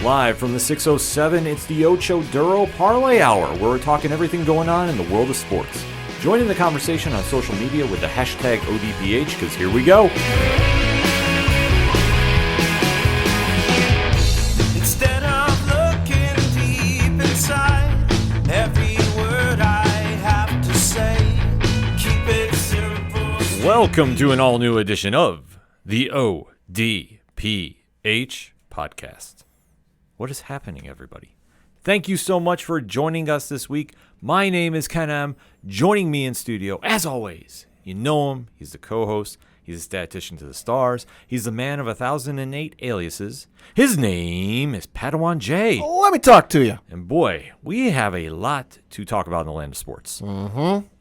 Live from the 607, it's the Ocho Duro Parlay Hour, where we're talking everything going on in the world of sports. Join in the conversation on social media with the hashtag ODPH, because here we go. Instead of looking deep inside, every word I have to say, keep it simple. Welcome to an all-new edition of the ODPH podcast. What is happening, everybody? Thank you so much for joining us this week. My name is Ken M. Joining me in studio, as always, you know him. He's the co-host. He's a statistician to the stars. He's the man of 1,008 aliases. His name is Padawan J. Let me talk to you. And boy, we have a lot to talk about in the land of sports.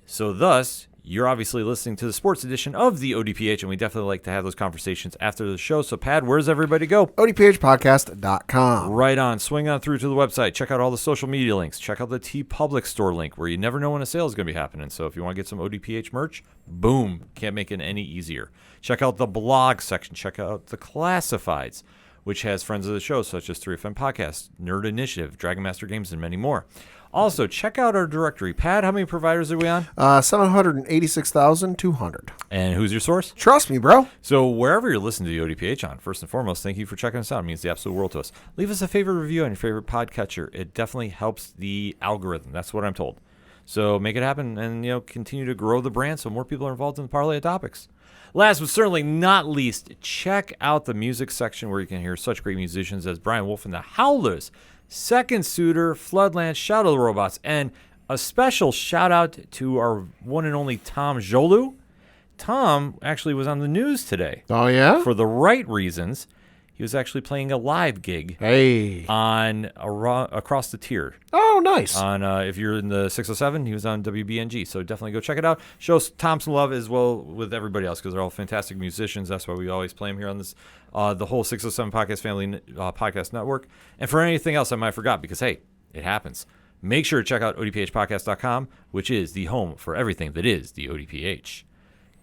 So thus, you're obviously listening to the sports edition of the ODPH, and we definitely like to have those conversations after the show. So, Pad, where does everybody go? ODPHpodcast.com. Right on. Swing on through to the website. Check out all the social media links. Check out the TeePublic store link, where you never know when a sale is going to be happening. So if you want to get some ODPH merch, boom. Can't make it any easier. Check out the blog section. Check out the classifieds, which has friends of the show, such as 3FM Podcast, Nerd Initiative, Dragon Master Games, and many more. Also, check out our directory. Pat, how many providers are we on? 786,200. And who's your source? Trust me, bro. So wherever you're listening to the ODPH on, first and foremost, thank you for checking us out. It means the absolute world to us. Leave us a favorite review on your favorite podcatcher. It definitely helps the algorithm. That's what I'm told. So make it happen and, continue to grow the brand so more people are involved in the parlay of topics. Last but certainly not least, check out the music section where you can hear such great musicians as Brian Wolf and the Howlers, Second Suitor, Floodland, Shadow of the Robots, and a special shout out to our one and only Tom Jolu. Tom actually was on the news today. Oh, yeah? For the right reasons. He was actually playing a live gig on Across the Tier. Oh, nice. On if you're in the 607, he was on WBNG. So definitely go check it out. Show Tom some love as well with everybody else because they're all fantastic musicians. That's why we always play them here on this the whole 607 Podcast Family Podcast Network. And for anything else I might have forgot because, hey, it happens. Make sure to check out ODPHpodcast.com, which is the home for everything that is the ODPH.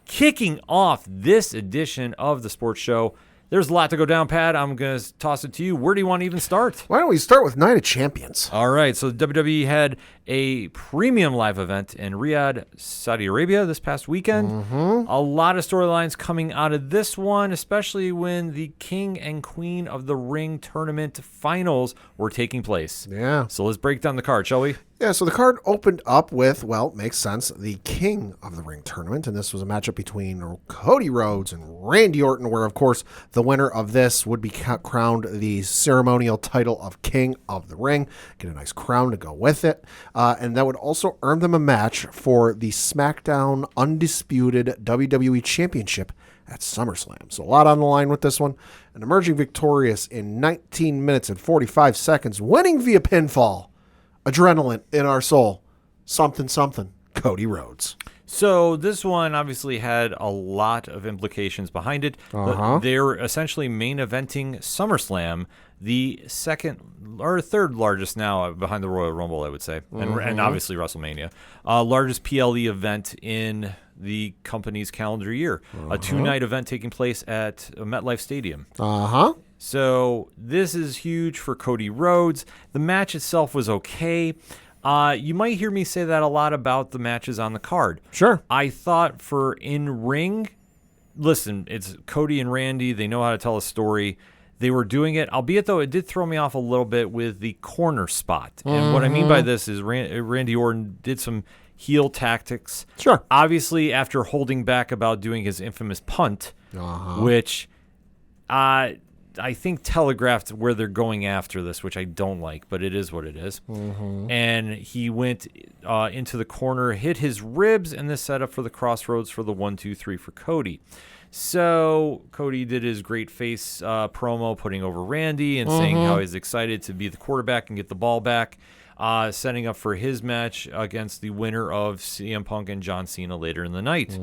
Kicking off this edition of the sports show, there's a lot to go down, Pat. I'm going to toss it to you. Where do you want to even start? Why don't we start with Night of Champions? All right. So WWE had a premium live event in Riyadh, Saudi Arabia this past weekend. A lot of storylines coming out of this one, especially when the King and Queen of the Ring tournament finals were taking place. Yeah. So let's break down the card, shall we? Yeah, so the card opened up with, well, makes sense, the King of the Ring tournament, and this was a matchup between Cody Rhodes and Randy Orton, where, of course, the winner of this would be crowned the ceremonial title of King of the Ring, get a nice crown to go with it, and that would also earn them a match for the SmackDown Undisputed WWE Championship at SummerSlam. So a lot on the line with this one, and emerging victorious in 19 minutes and 45 seconds, winning via pinfall. Adrenaline in our soul. Something, Cody Rhodes. So this one obviously had a lot of implications behind it. They're essentially main eventing SummerSlam, the second or third largest now behind the Royal Rumble, I would say, and obviously WrestleMania. Largest PLE event in the company's calendar year. A two-night event taking place at MetLife Stadium. So this is huge for Cody Rhodes. The match itself was okay. You might hear me say that a lot about the matches on the card. Sure. I thought for in-ring, listen, it's Cody and Randy. They know how to tell a story. They were doing it, albeit though it did throw me off a little bit with the corner spot. And what I mean by this is Randy Orton did some heel tactics. Sure. Obviously, after holding back about doing his infamous punt, which I think telegraphed where they're going after this, which I don't like, but it is what it is. And he went into the corner, hit his ribs, and this set up for the crossroads for the 1-2-3 for Cody. So Cody did his great face promo, putting over Randy and saying how he's excited to be the quarterback and get the ball back, setting up for his match against the winner of CM Punk and John Cena later in the night.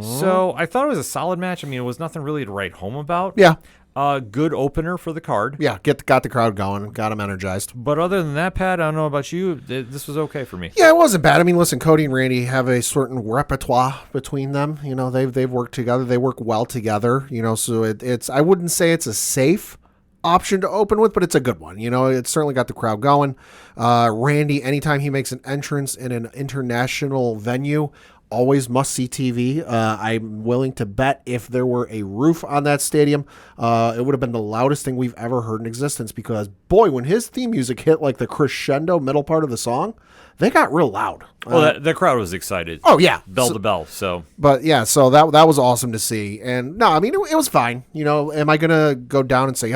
So I thought it was a solid match. I mean, it was nothing really to write home about. Yeah. Good opener for the card. Yeah, got the crowd going, got them energized. But other than that, Pat, I don't know about you. This was okay for me. Yeah, it wasn't bad. I mean, listen, Cody and Randy have a certain repertoire between them. You know, they've worked together. They work well together. You know, so it's I wouldn't say it's a safe option to open with, but it's a good one. It certainly got the crowd going. Randy, anytime he makes an entrance in an international venue, always must-see TV. I'm willing to bet if there were a roof on that stadium, it would have been the loudest thing we've ever heard in existence because, boy, when his theme music hit like the crescendo middle part of the song, they got real loud. Well, the crowd was excited. Oh, yeah. Bell to bell, so. But, yeah, so that was awesome to see. And, no, I mean, it was fine. Am I going to go down and say,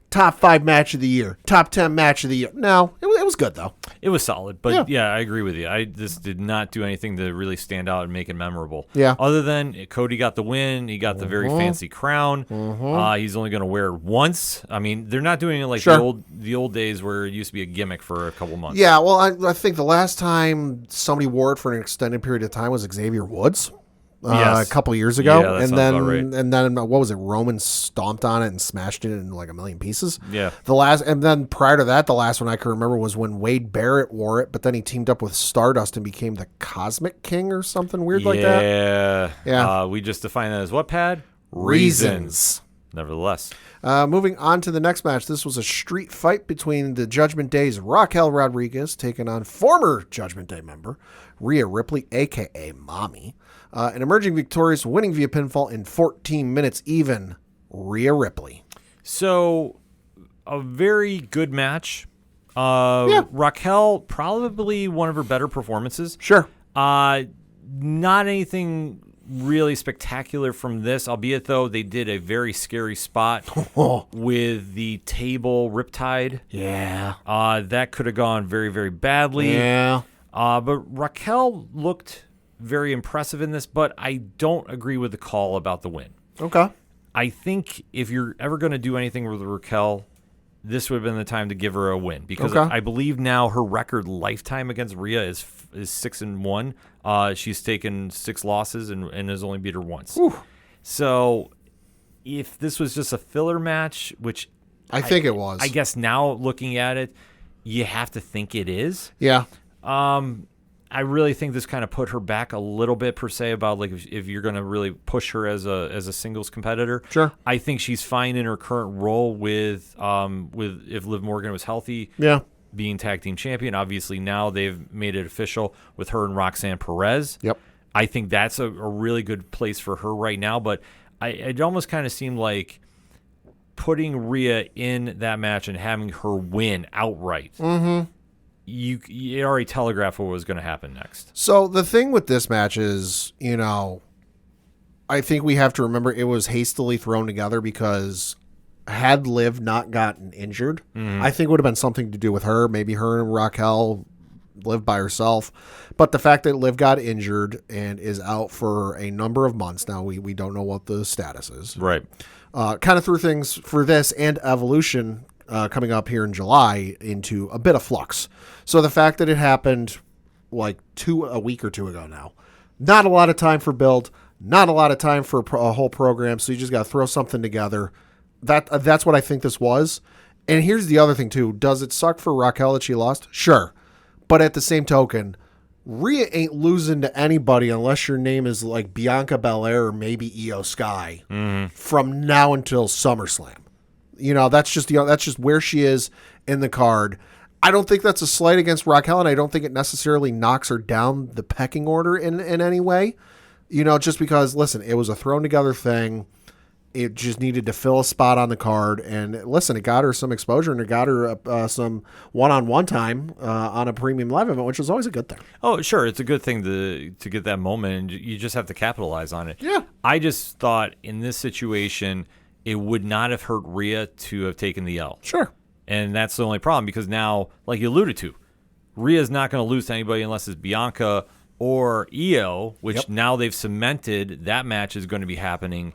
top 5 match of the year, top 10 match of the year? No, it was good, though. It was solid, but yeah, I agree with you. This did not do anything to really stand out and make it memorable. Yeah. Other than Cody got the win, he got the very fancy crown. He's only going to wear it once. I mean, they're not doing it like the old days where it used to be a gimmick for a couple months. Yeah, well, I think the last time somebody wore it for an extended period of time was Xavier Woods. A couple years ago, yeah, and then what was it? Roman stomped on it and smashed it in like a million pieces. Yeah. And then prior to that, the last one I can remember was when Wade Barrett wore it, but then he teamed up with Stardust and became the Cosmic King or something weird like that. Yeah. We just defined that as what, Pad? Reasons. Nevertheless. Moving on to the next match. This was a street fight between the Judgment Day's Raquel Rodriguez taking on former Judgment Day member Rhea Ripley, a.k.a. Mommy. And emerging victorious, winning via pinfall in 14 minutes even, Rhea Ripley. So, a very good match. Raquel, probably one of her better performances. Sure. Not anything really spectacular from this, albeit, though, they did a very scary spot with the table riptide. Yeah. That could have gone very, very badly. Yeah. But Raquel looked very impressive in this, but I don't agree with the call about the win. Okay. I think if you're ever going to do anything with Raquel, this would have been the time to give her a win because I believe now her record lifetime against Rhea is 6-1. She's taken 6 losses and has only beat her once. Whew. So if this was just a filler match, which I think it was, I guess now looking at it, you have to think it is. Yeah. I really think this kind of put her back a little bit per se about like if you're going to really push her as a singles competitor. Sure. I think she's fine in her current role with if Liv Morgan was healthy. Yeah. Being tag team champion. Obviously now they've made it official with her and Roxanne Perez. Yep. I think that's a really good place for her right now, but it almost kind of seemed like putting Rhea in that match and having her win outright. Mm-hmm. You already telegraphed what was going to happen next. So the thing with this match is, I think we have to remember it was hastily thrown together because had Liv not gotten injured, I think it would have been something to do with her. Maybe her and Raquel live by herself. But the fact that Liv got injured and is out for a number of months now, we don't know what the status is. Right. Kind of threw things for this and Evolution coming up here in July into a bit of flux. So the fact that it happened like a week or two ago now, not a lot of time for build, not a lot of time for a whole program. So you just got to throw something together. That's what I think this was. And here's the other thing too. Does it suck for Raquel that she lost? Sure. But at the same token, Rhea ain't losing to anybody unless your name is like Bianca Belair or maybe Io Sky from now until SummerSlam. That's just where she is in the card. I don't think that's a slight against Raquel, and I don't think it necessarily knocks her down the pecking order in any way. Just because, listen, it was a thrown together thing. It just needed to fill a spot on the card, and listen, it got her some exposure, and it got her some one-on-one time on a premium live event, which is always a good thing. Oh, sure, it's a good thing to get that moment, and you just have to capitalize on it. Yeah. I just thought in this situation, it would not have hurt Rhea to have taken the L. Sure. And that's the only problem because now, like you alluded to, Rhea's not going to lose to anybody unless it's Bianca or Io, which now they've cemented that match is going to be happening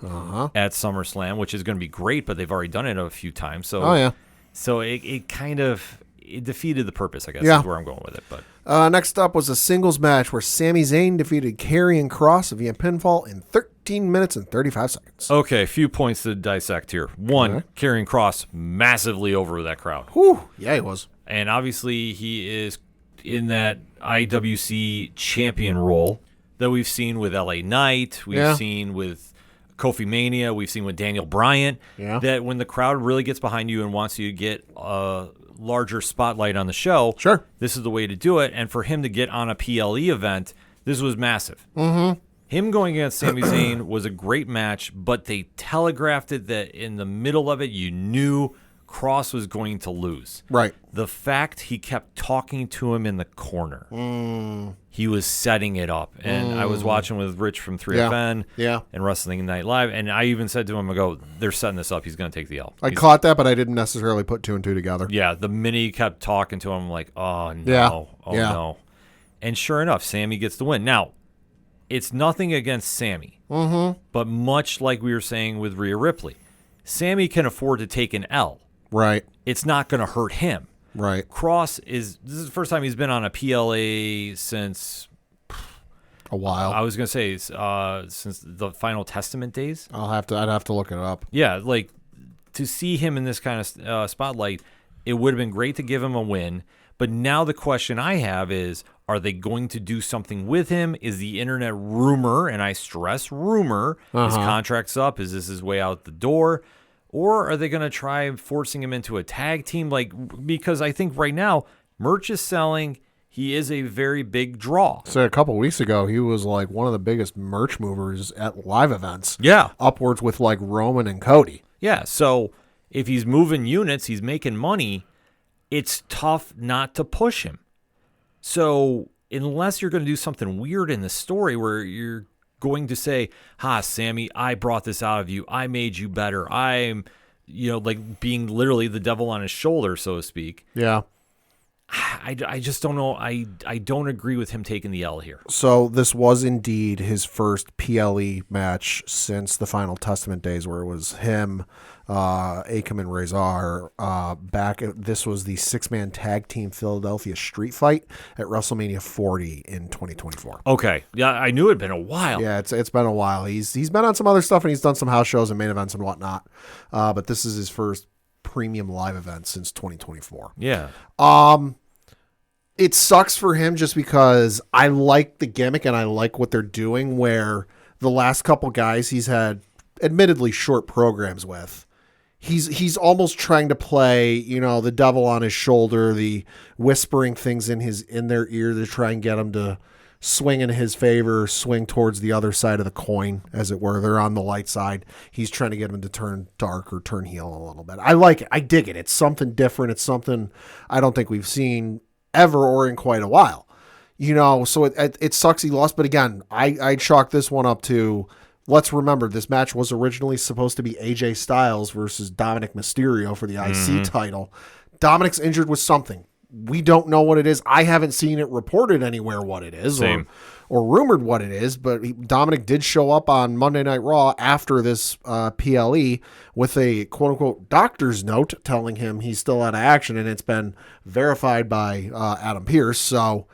at SummerSlam, which is going to be great, but they've already done it a few times. So, So it kind of defeated the purpose, I guess, is where I'm going with it. But next up was a singles match where Sami Zayn defeated Karrion Kross via pinfall in 13 minutes and 35 seconds. Okay, a few points to dissect here. One, Karrion Kross massively over that crowd. Whew. Yeah, he was. And obviously he is in that IWC champion role that we've seen with LA Knight, we've seen with Kofi Mania. We've seen with Daniel Bryan that when the crowd really gets behind you and wants you to get a larger spotlight on the show, this is the way to do it. And for him to get on a PLE event, this was massive. Him going against Sami Zayn was a great match, but they telegraphed it that in the middle of it, you knew Cross was going to lose. Right. The fact he kept talking to him in the corner, he was setting it up. And I was watching with Rich from 3FN and Wrestling Night Live, and I even said to him, I go, they're setting this up. He's going to take the L. I caught that, but I didn't necessarily put 2 and 2 together. Yeah, the minute he kept talking to him, I'm like, oh, no. No. And sure enough, Sammy gets the win. Now, it's nothing against Sammy, but much like we were saying with Rhea Ripley, Sammy can afford to take an L. Right. It's not going to hurt him. Right. Cross this is the first time he's been on a PLA since a while. I was going to say since the Final Testament days. I'd have to look it up. Yeah, like to see him in this kind of spotlight, it would have been great to give him a win. But now the question I have is, are they going to do something with him? Is the internet rumor, and I stress rumor, his contract's up? Is this his way out the door? Or are they going to try forcing him into a tag team? Because I think right now, merch is selling. He is a very big draw. So a couple weeks ago, he was like one of the biggest merch movers at live events. Yeah. Upwards with like Roman and Cody. Yeah. So if he's moving units, he's making money, it's tough not to push him. So unless you're going to do something weird in the story where you're going to say, Sammy, I brought this out of you. I made you better. I'm, like being literally the devil on his shoulder, so to speak. Yeah. I just don't know. I don't agree with him taking the L here. So this was indeed his first PLE match since the Final Testament days, where it was him, Akam, and Razor this was the 6-man tag team Philadelphia street fight at WrestleMania 40 in 2024. Okay. Yeah, I knew it had been a while. Yeah, it's been a while. He's been on some other stuff, and he's done some house shows and main events and whatnot. But this is his first premium live event since 2024. Yeah. It sucks for him just because I like the gimmick and I like what they're doing, where the last couple guys he's had admittedly short programs with, he's almost trying to play, the devil on his shoulder, the whispering things in their ear to try and get them to swing in his favor, swing towards the other side of the coin, as it were. They're on the light side. He's trying to get them to turn dark or turn heel a little bit. I like it. I dig it. It's something different. It's something I don't think we've seen ever or in quite a while. So it sucks he lost. But again, I chalk this one up to, let's remember, this match was originally supposed to be AJ Styles versus Dominic Mysterio for the IC title. Dominic's injured with something. We don't know what it is. I haven't seen it reported anywhere what it is or rumored what it is, but Dominic did show up on Monday Night Raw after this PLE with a quote-unquote doctor's note telling him he's still out of action, and it's been verified by Adam Pearce. So,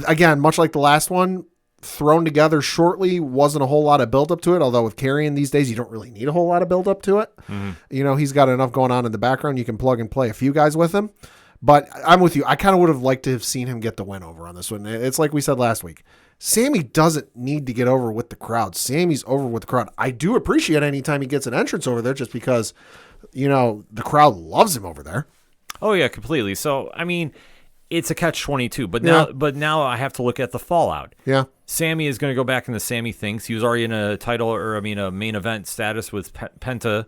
again, much like the last one, thrown together shortly, wasn't a whole lot of build-up to it, although with Karrion these days, you don't really need a whole lot of build-up to it. He's got enough going on in the background. You can plug and play a few guys with him. But I'm with you. I kind of would have liked to have seen him get the win over on this one. It's like we said last week. Sammy doesn't need to get over with the crowd. Sammy's over with the crowd. I do appreciate any time he gets an entrance over there just because, the crowd loves him over there. Oh, yeah, completely. So, I mean, it's a catch-22. But now I have to look at the fallout. Yeah. Sammy is going to go back into Sammy Thinks. He was already in a a main event status with Penta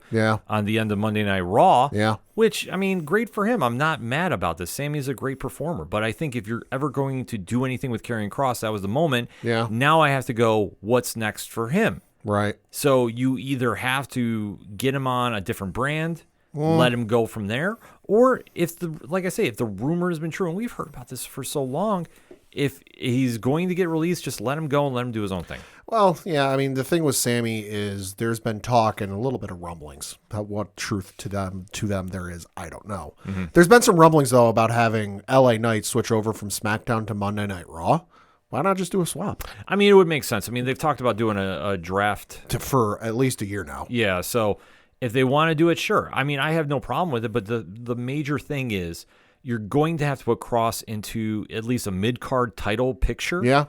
on the end of Monday Night Raw. Yeah. Which, great for him. I'm not mad about this. Sammy's a great performer. But I think if you're ever going to do anything with Karrion Kross, that was the moment. Yeah. Now I have to go, what's next for him? Right. So you either have to get him on a different brand, let him go from there, or if the rumor has been true, and we've heard about this for so long, if he's going to get released, just let him go and let him do his own thing. Well, yeah, the thing with Sammy is there's been talk and a little bit of rumblings about what truth to them there is. I don't know. There's been some rumblings, though, about having LA Knight switch over from SmackDown to Monday Night Raw. Why not just do a swap? It would make sense. They've talked about doing a draft for at least a year now. Yeah, so if they want to do it, sure. I have no problem with it, but the major thing is you're going to have to put Cross into at least a mid-card title picture. Yeah.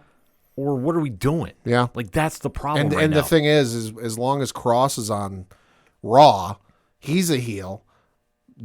or what are we doing? Yeah. Like, that's the problem And now. the thing is as long as Cross is on Raw, he's a heel.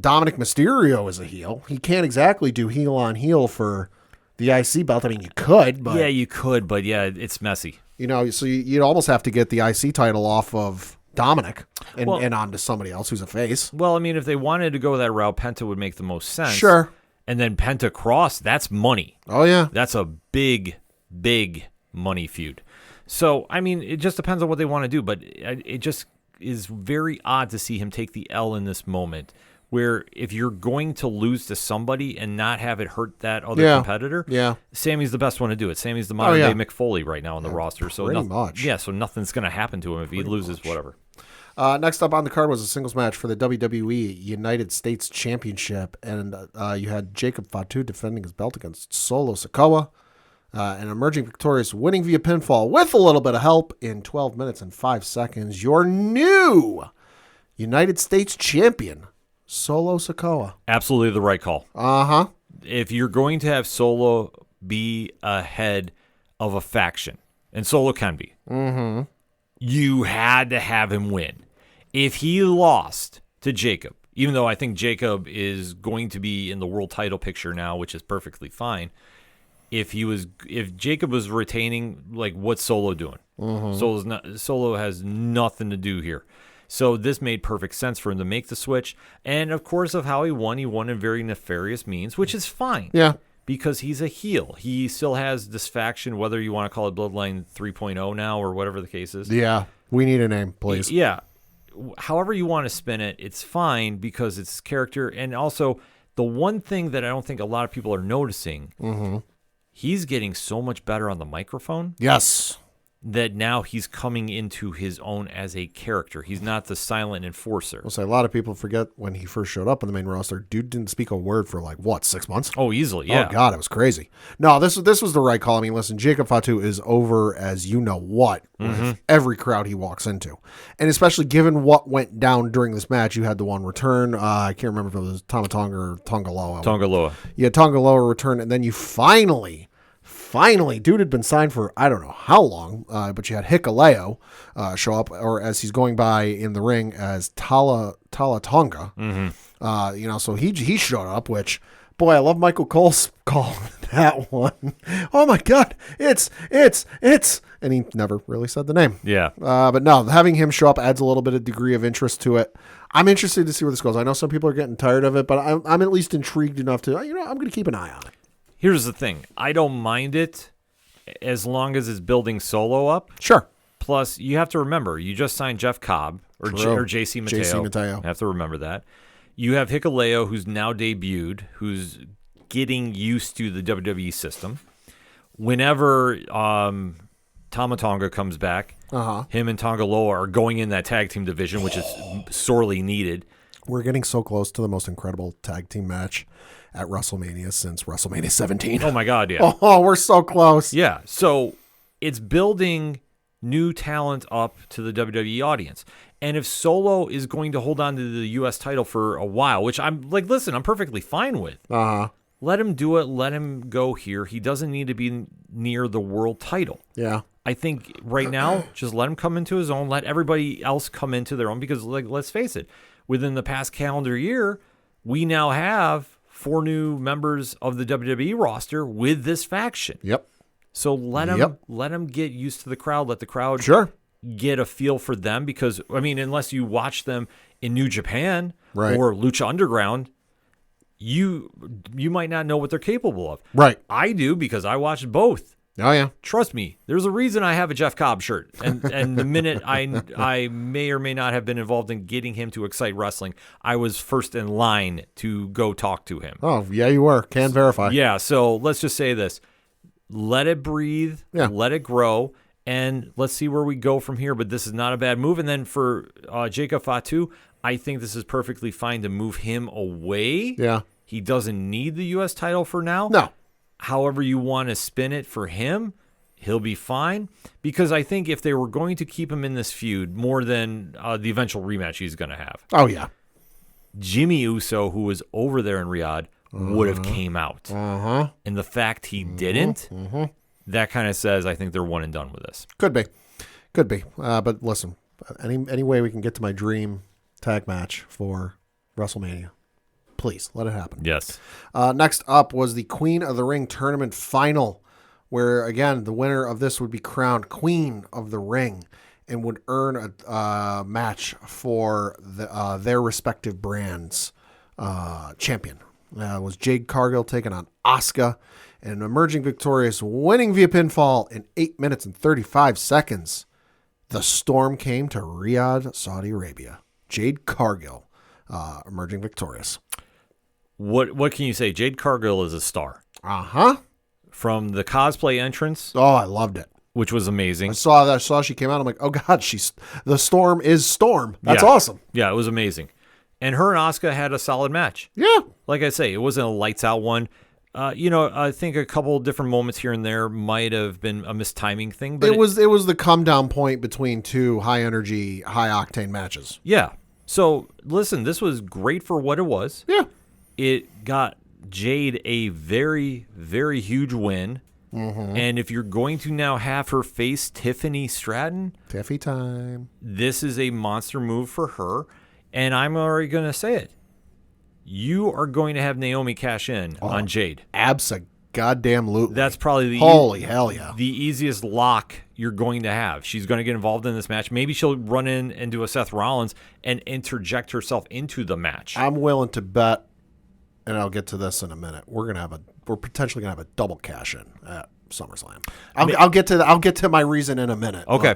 Dominic Mysterio is a heel. He can't exactly do heel on heel for the IC belt. I mean, you could, but yeah, you could, but yeah, it's messy. you know, so you'd almost have to get the IC title off of Dominic and Well- onto somebody else who's a face. Well, I mean, if they wanted to go that route, Penta would make the most sense. Sure. And then Penta Cross, that's money. Oh yeah. That's a big, big money feud. So, I mean, it just depends on what they want to do, but it just is very odd to see him take the L in this moment, where if you're going to lose to somebody and not have it hurt that other competitor, Sammy's the best one to do it. Sammy's the modern day Mick Foley right now on the roster. So pretty much. Yeah, so nothing's going to happen to him if he loses, whatever. Next up on the card was a singles match for the WWE United States Championship, and you had Jacob Fatu defending his belt against Solo Sikoa, and emerging victorious, winning via pinfall with a little bit of help in 12 minutes and 5 seconds. Your new United States champion, Solo Sikoa. Absolutely the right call. Uh-huh. If you're going to have Solo be ahead of a faction, and Solo can be, you had to have him win. If he lost to Jacob, even though I think Jacob is going to be in the world title picture now, which is perfectly fine, if Jacob was retaining, like, what's Solo doing? Solo has nothing to do here. So this made perfect sense for him to make the switch. And, of course, of how he won in very nefarious means, which is fine. Yeah. Because he's a heel. He still has this faction, whether you want to call it Bloodline 3.0 now or whatever the case is. Yeah. We need a name, please. Yeah. However you want to spin it, it's fine because it's his character. And also, the one thing that I don't think a lot of people are noticing, he's getting so much better on the microphone. Yes. That now he's coming into his own as a character. He's not the silent enforcer. I'll say a lot of people forget when he first showed up on the main roster, dude didn't speak a word for 6 months? Oh, easily, yeah. Oh, God, it was crazy. No, this was the right call. I mean, listen, Jacob Fatu is over as you know what with every crowd he walks into. And especially given what went down during this match, you had the one return. I can't remember if it was Tamatanga or Tongaloa. Tongaloa. You had Tongaloa return, and then you finally, dude had been signed for I don't know how long, but you had Hikuleo show up, or as he's going by in the ring as Tala Tonga. So he showed up, which, boy, I love Michael Cole's call that one. Oh my God, it's, and he never really said the name. Yeah. But no, having him show up adds a little bit of degree of interest to it. I'm interested to see where this goes. I know some people are getting tired of it, but I'm at least intrigued enough to, I'm going to keep an eye on it. Here's the thing. I don't mind it as long as it's building Solo up. Sure. Plus, you have to remember, you just signed Jeff Cobb or JC Mateo. JC Mateo. You have to remember that. You have Hikuleo, who's now debuted, who's getting used to the WWE system. Whenever Tama Tonga comes back, him and Tongaloa are going in that tag team division, which is sorely needed. We're getting so close to the most incredible tag team match at WrestleMania since WrestleMania 17. Oh, my God, yeah. Oh, we're so close. Yeah, so it's building new talent up to the WWE audience. And if Solo is going to hold on to the U.S. title for a while, which I'm like, listen, I'm perfectly fine with. Let him do it. Let him go here. He doesn't need to be near the world title. Yeah. I think right now, just let him come into his own. Let everybody else come into their own because, like, let's face it, within the past calendar year, we now have 4 new members of the WWE roster with this faction. Yep. So let him get used to the crowd. Let the crowd get a feel for them because, I mean, unless you watch them in New Japan or Lucha Underground, you might not know what they're capable of. Right. I do because I watched both. Oh, yeah. Trust me, there's a reason I have a Jeff Cobb shirt. And the minute I may or may not have been involved in getting him to Excite Wrestling, I was first in line to go talk to him. Oh, yeah, you were. Can verify. Yeah, so let's just say this. Let it breathe. Yeah. Let it grow. And let's see where we go from here. But this is not a bad move. And then for Jacob Fatu, I think this is perfectly fine to move him away. Yeah. He doesn't need the U.S. title for now. No. However you want to spin it for him, he'll be fine. Because I think if they were going to keep him in this feud more than the eventual rematch he's going to have. Oh, yeah. Jimmy Uso, who was over there in Riyadh, would have came out. And the fact he didn't that kind of says I think they're one and done with this. Could be. But listen, any way we can get to my dream tag match for WrestleMania, please let it happen. Yes. Next up was the Queen of the Ring tournament final, where, again, the winner of this would be crowned Queen of the Ring and would earn a match for their respective brands' champion. It was Jade Cargill taking on Asuka, and emerging victorious, winning via pinfall in 8 minutes and 35 seconds. The storm came to Riyadh, Saudi Arabia. Jade Cargill emerging victorious. What can you say? Jade Cargill is a star. Uh-huh. From the cosplay entrance. Oh, I loved it. Which was amazing. I saw she came out. I'm like, oh God, the Storm is Storm. That's awesome. Yeah, it was amazing. And her and Asuka had a solid match. Yeah. Like I say, it wasn't a lights out one. I think a couple different moments here and there might have been a mistiming thing, but it was the come down point between two high energy, high octane matches. Yeah. So listen, this was great for what it was. Yeah. It got Jade a very, very huge win. Mm-hmm. And if you're going to now have her face Tiffany Stratton, Tiffy time. This is a monster move for her. And I'm already going to say it. You are going to have Naomi cash in on Jade. Abso-goddamn-lutely. That's probably holy hell yeah. The easiest lock you're going to have. She's going to get involved in this match. Maybe she'll run in and do a Seth Rollins and interject herself into the match. I'm willing to bet, and I'll get to this in a minute. We're potentially gonna have a double cash in at SummerSlam. I'll get to my reason in a minute. Okay.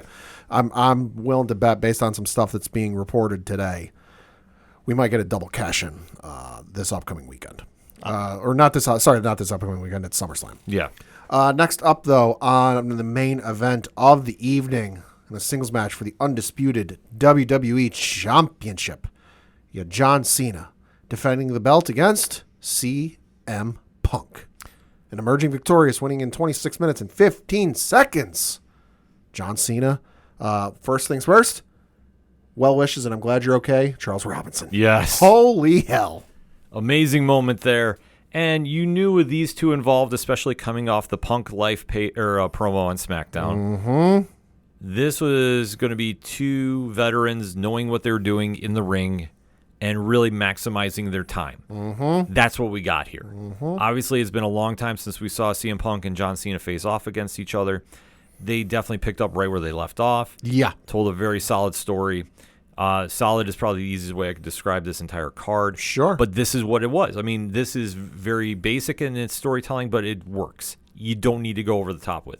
I'm willing to bet, based on some stuff that's being reported today, we might get a double cash in this upcoming weekend. Not this upcoming weekend. It's SummerSlam. Yeah. Next up, though, on the main event of the evening, in a singles match for the undisputed WWE Championship, you had John Cena defending the belt against CM Punk. And emerging victorious, winning in 26 minutes and 15 seconds. John Cena, first things first, well wishes, and I'm glad you're okay, Charles Robinson. Yes. Holy hell. Amazing moment there. And you knew with these two involved, especially coming off the Punk Life promo on SmackDown, mm-hmm. This was going to be two veterans knowing what they were doing in the ring and really maximizing their time. Mm-hmm. That's what we got here. Mm-hmm. Obviously, it's been a long time since we saw CM Punk and John Cena face off against each other. They definitely picked up right where they left off. Yeah. Told a very solid story. Solid is probably the easiest way I could describe this entire card. Sure. But this is what it was. I mean, this is very basic in its storytelling, but it works. You don't need to go over the top with.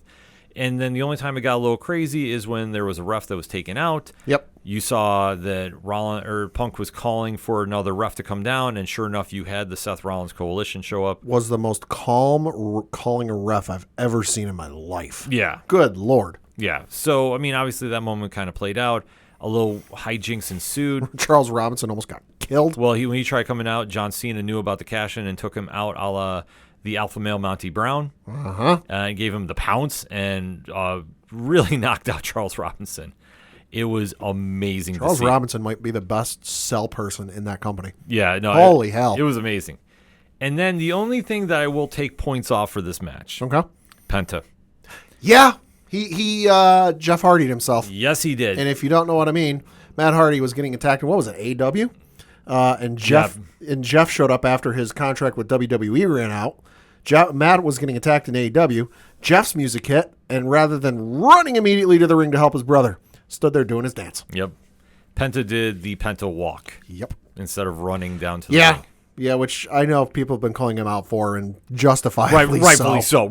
And then the only time it got a little crazy is when there was a ref that was taken out. Yep. You saw that Punk was calling for another ref to come down, and sure enough, you had the Seth Rollins Coalition show up. Was the most calm calling a ref I've ever seen in my life. Yeah. Good Lord. Yeah. So, I mean, obviously that moment kind of played out. A little hijinks ensued. Charles Robinson almost got killed. Well, when he tried coming out, John Cena knew about the cash-in and took him out a la the alpha male Monty Brown. Uh-huh. And gave him the pounce and really knocked out Charles Robinson. It was amazing to see. Charles Robinson might be the best sell person in that company. Yeah. No. Holy hell. It was amazing. And then the only thing that I will take points off for this match. Okay. Penta. Yeah. He Jeff Hardy'd himself. Yes, he did. And if you don't know what I mean, Matt Hardy was getting attacked in, what was it, AEW? And Jeff showed up after his contract with WWE ran out. Matt was getting attacked in AEW. Jeff's music hit, and rather than running immediately to the ring to help his brother, stood there doing his dance. Yep. Penta did the Penta walk. Yep. Instead of running down to the ring. Yeah, which I know people have been calling him out for, and justifiably rightfully so.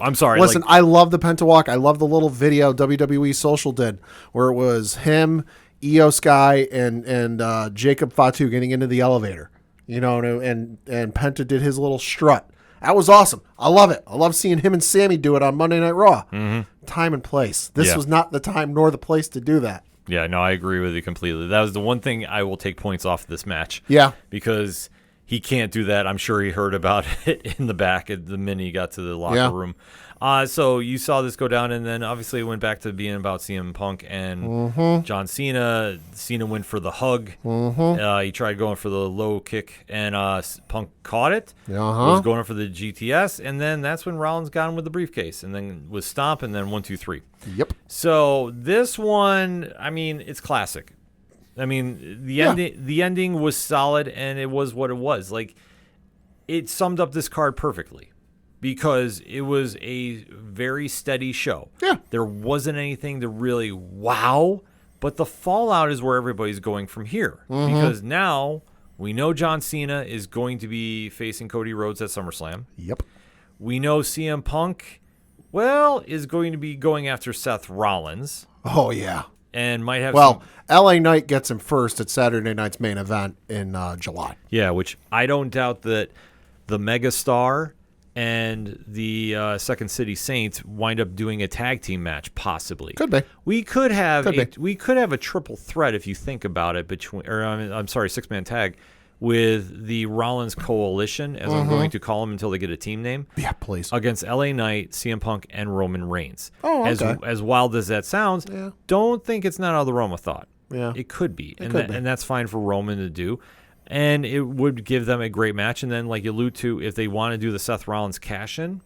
I'm sorry. Listen, I love the Penta walk. I love the little video WWE Social did where it was him, Io Sky, and Jacob Fatu getting into the elevator. You know, and Penta did his little strut. That was awesome. I love it. I love seeing him and Sammy do it on Monday Night Raw. Mm-hmm. Time and place. This was not the time nor the place to do that. Yeah, no, I agree with you completely. That was the one thing I will take points off this match. Yeah. Because he can't do that. I'm sure he heard about it in the back at the minute he got to the locker room. So you saw this go down, and then obviously it went back to being about CM Punk and John Cena. Cena went for the hug. He tried going for the low kick, and Punk caught it. Was going for the GTS, and then that's when Rollins got him with the briefcase, and then was stomp, and then 1, 2, 3. Yep. So this one, I mean, it's classic. I mean, the ending was solid, and it was what it was. Like, it summed up this card perfectly. Because it was a very steady show. Yeah. There wasn't anything to really wow, but the fallout is where everybody's going from here. Because now we know John Cena is going to be facing Cody Rhodes at SummerSlam. Yep. We know CM Punk, is going to be going after Seth Rollins. Oh, yeah. And might have LA Knight gets him first at Saturday night's main event in July. Yeah, which I don't doubt that the megastar and the Second City Saints wind up doing a tag team match, possibly. Could be. We could have a triple threat if you think about it six-man tag with the Rollins Coalition, as I'm going to call them until they get a team name. Yeah, please. Against LA Knight, CM Punk, and Roman Reigns. Oh, okay. As wild as that sounds, don't think it's not out of the realm of thought. Yeah. It could be. And that's fine for Roman to do. And it would give them a great match. And then, like you allude to, if they want to do the Seth Rollins cash-in,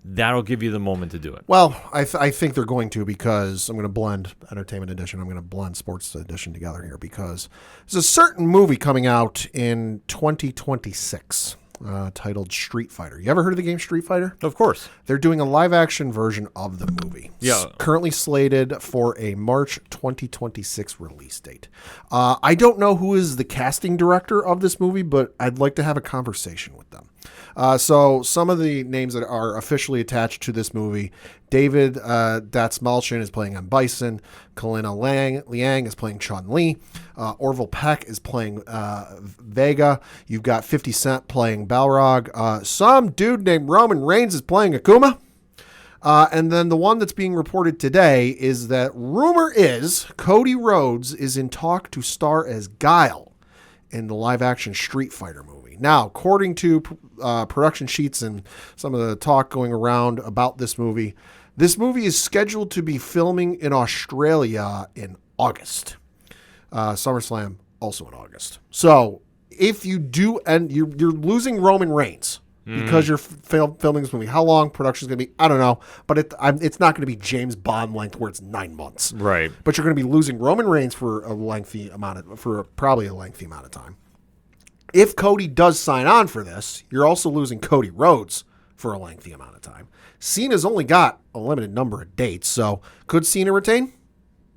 that'll give you the moment to do it. Well, I think they're going to, because I'm going to blend Entertainment Edition. I'm going to blend Sports Edition together here, because there's a certain movie coming out in 2026 titled Street Fighter. You ever heard of the game Street Fighter? Of course. They're doing a live-action version of the movie. Yeah. Currently slated for a March 2026 release date. I don't know who is the casting director of this movie, but I'd like to have a conversation with them. So some of the names that are officially attached to this movie: David Datsmalchian is playing M. Bison. Kalina Liang is playing Chun-Li. Orville Peck is playing Vega. You've got 50 Cent playing Balrog. Some dude named Roman Reigns is playing Akuma. And then the one that's being reported today is that rumor is Cody Rhodes is in talk to star as Guile in the live-action Street Fighter movie. Now, according to production sheets and some of the talk going around about this movie is scheduled to be filming in Australia in August. SummerSlam also in August. So if you do, and you're losing Roman Reigns because you're filming this movie. How long production's going to be, I don't know, but it's not going to be James Bond length where it's 9 months. Right. But you're going to be losing Roman Reigns for probably a lengthy amount of time. If Cody does sign on for this, you're also losing Cody Rhodes for a lengthy amount of time. Cena's only got a limited number of dates, so could Cena retain?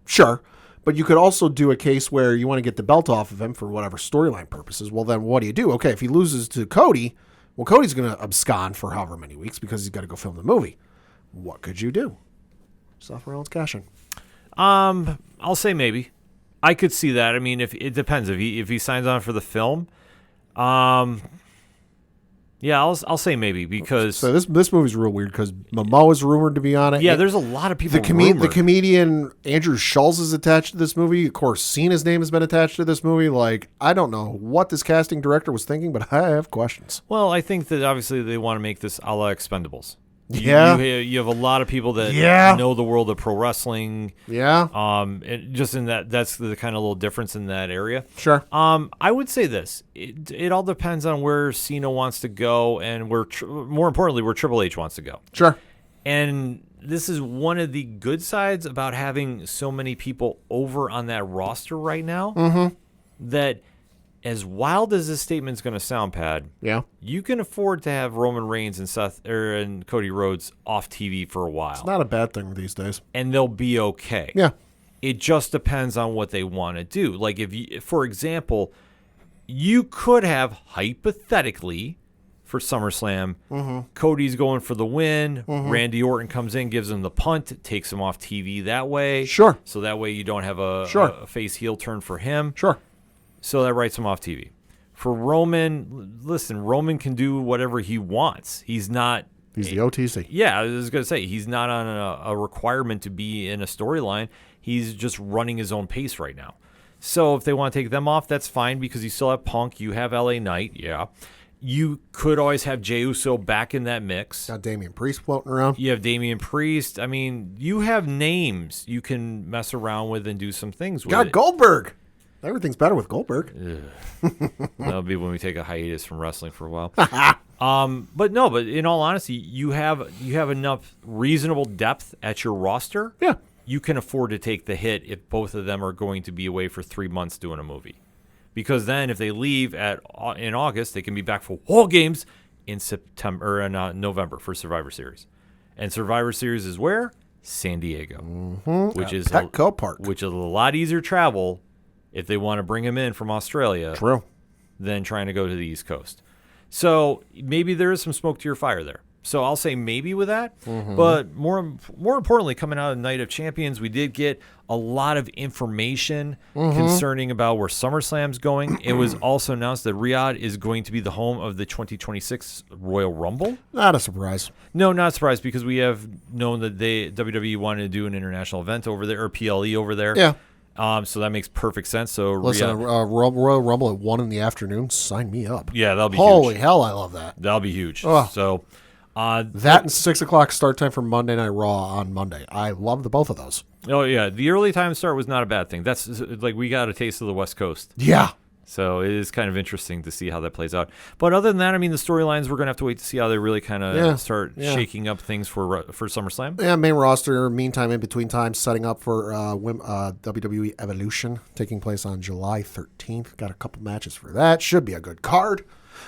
Sure. But you could also do a case where you want to get the belt off of him for whatever storyline purposes. Well, then what do? Okay, if he loses to Cody, well, Cody's going to abscond for however many weeks because he's got to go film the movie. What could you do? Seth Rollins cashing. I'll say maybe. I could see that. I mean, if it depends. If he signs on for the film, yeah, I'll say maybe, because so this movie's real weird because Momoa's rumored to be on it. Yeah, there's a lot of people. The comedian Andrew Schulz is attached to this movie. Of course, Cena's name has been attached to this movie. Like, I don't know what this casting director was thinking, but I have questions. Well, I think that obviously they want to make this a la Expendables. Yeah, you have a lot of people that know the world of pro wrestling. Yeah, just in that's the kind of little difference in that area. Sure. I would say this: it all depends on where Cena wants to go, and more importantly, where Triple H wants to go. Sure. And this is one of the good sides about having so many people over on that roster right now. Mm-hmm. That, as wild as this statement's going to sound, Pad, you can afford to have Roman Reigns and Cody Rhodes off TV for a while. It's not a bad thing these days. And they'll be okay. Yeah. It just depends on what they want to do. Like, for example, you could have, hypothetically, for SummerSlam, Cody's going for the win. Randy Orton comes in, gives him the punt, takes him off TV that way. Sure. So that way you don't have a face heel turn for him. Sure. So that writes him off TV. For Roman, listen, Roman can do whatever he wants. He's not... He's the OTC. Yeah, I was going to say, he's not on a requirement to be in a storyline. He's just running his own pace right now. So if they want to take them off, that's fine because you still have Punk. You have LA Knight. Yeah. You could always have Jey Uso back in that mix. Got Damian Priest floating around. You have Damian Priest. I mean, you have names you can mess around with and do some things with. Got Goldberg. Everything's better with Goldberg. That'll be when we take a hiatus from wrestling for a while. But in all honesty, you have enough reasonable depth at your roster. Yeah. You can afford to take the hit if both of them are going to be away for 3 months doing a movie. Because then if they leave in August, they can be back for War Games in September or in November for Survivor Series. And Survivor Series is where? San Diego. Which is Petco Park. Which is a lot easier travel if they want to bring him in from Australia. True. Than trying to go to the East Coast. So maybe there is some smoke to your fire there. So I'll say maybe with that. But more importantly, coming out of Night of Champions, we did get a lot of information concerning about where SummerSlam's going. It was also announced that Riyadh is going to be the home of the 2026 Royal Rumble. Not a surprise. No, not a surprise because we have known that WWE wanted to do an international event over there, or PLE over there. Yeah. So that makes perfect sense. So listen, Royal Rumble at 1 PM. Sign me up. Yeah, that'll be holy huge. Hell, I love that. That'll be huge. Ugh. So that and 6 o'clock start time for Monday Night Raw on Monday. I love the both of those. Oh yeah, the early time start was not a bad thing. That's like we got a taste of the West Coast. Yeah. So it is kind of interesting to see how that plays out. But other than that, I mean, the storylines, we're going to have to wait to see how they really kind of start shaking up things for SummerSlam. Yeah, main roster, meantime, in between times, setting up for WWE Evolution, taking place on July 13th. Got a couple matches for that. Should be a good card.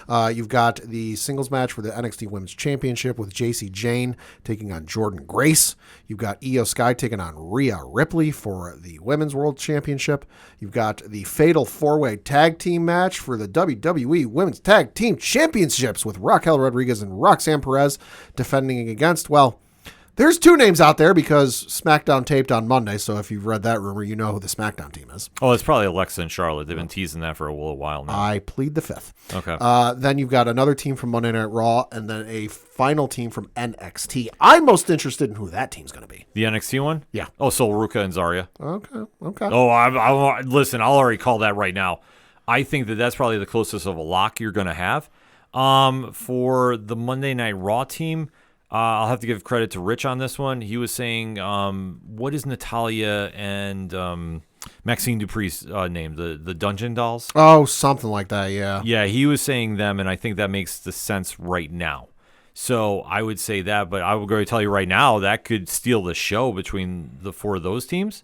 You've got the singles match for the NXT Women's Championship with JC Jane taking on Jordan Grace. You've got Io Sky taking on Rhea Ripley for the Women's World Championship. You've got the Fatal 4-Way Tag Team match for the WWE Women's Tag Team Championships with Raquel Rodriguez and Roxanne Perez defending against, well, there's two names out there because SmackDown taped on Monday, so if you've read that rumor, you know who the SmackDown team is. Oh, it's probably Alexa and Charlotte. They've been teasing that for a little while now. I plead the fifth. Okay. Then you've got another team from Monday Night Raw, and then a final team from NXT. I'm most interested in who that team's going to be. The NXT one? Yeah. Oh, so Ruka and Zarya. Okay. Oh, listen, I'll already call that right now. I think that's probably the closest of a lock you're going to have. For the Monday Night Raw team, I'll have to give credit to Rich on this one. He was saying, what is Natalya and Maxine Dupree's name? The Dungeon Dolls? Oh, something like that, yeah. Yeah, he was saying them, and I think that makes the sense right now. So I would say that, but I will go to tell you right now, that could steal the show between the four of those teams.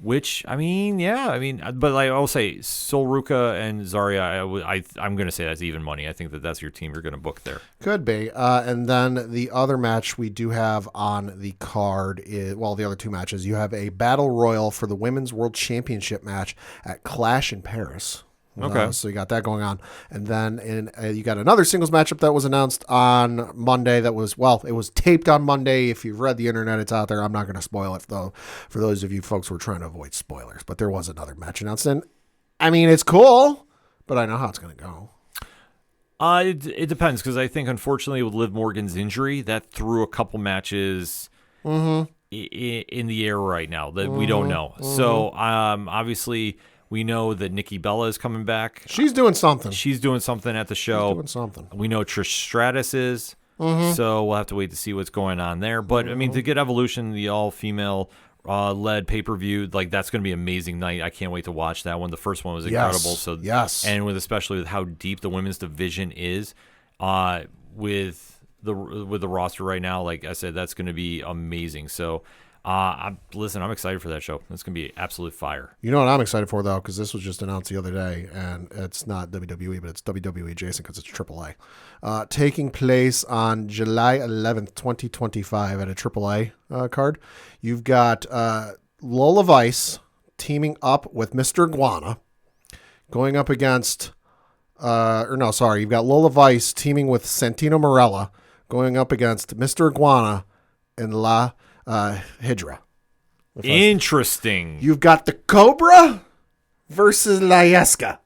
Which, but like I'll say, Sol Ruka and Zarya, I'm going to say that's even money. I think that's your team you're going to book there. Could be. And then the other match we do have on the card is, well, the other two matches, you have a Battle Royal for the Women's World Championship match at Clash in Paris. Okay. So you got that going on. And then you got another singles matchup that was announced on Monday it was taped on Monday. If you've read the internet, it's out there. I'm not going to spoil it, though, for those of you folks who are trying to avoid spoilers. But there was another match announced. And, I mean, it's cool, but I know how it's going to go. It depends, because I think, unfortunately, with Liv Morgan's injury, that threw a couple matches in the air right now that we don't know. So, obviously, we know that Nikki Bella is coming back. She's doing something. She's doing something at the show. She's doing something. We know Trish Stratus is. So we'll have to wait to see what's going on there. But, I mean, to get Evolution, the all-female led pay-per-view, like, that's going to be an amazing night. I can't wait to watch that one. The first one was incredible. Yes. And especially with how deep the women's division is with the roster right now, like I said, that's going to be amazing. So, I'm excited for that show. It's going to be absolute fire. You know what I'm excited for, though, because this was just announced the other day, and it's not WWE, but it's WWE adjacent because it's AAA. Taking place on July 11th, 2025 at a AAA card. You've got Lola Vice teaming up with Mr. Iguana, going up against, you've got Lola Vice teaming with Santino Marella, going up against Mr. Iguana and La Hydra. Interesting. You've got the Cobra versus La Yesca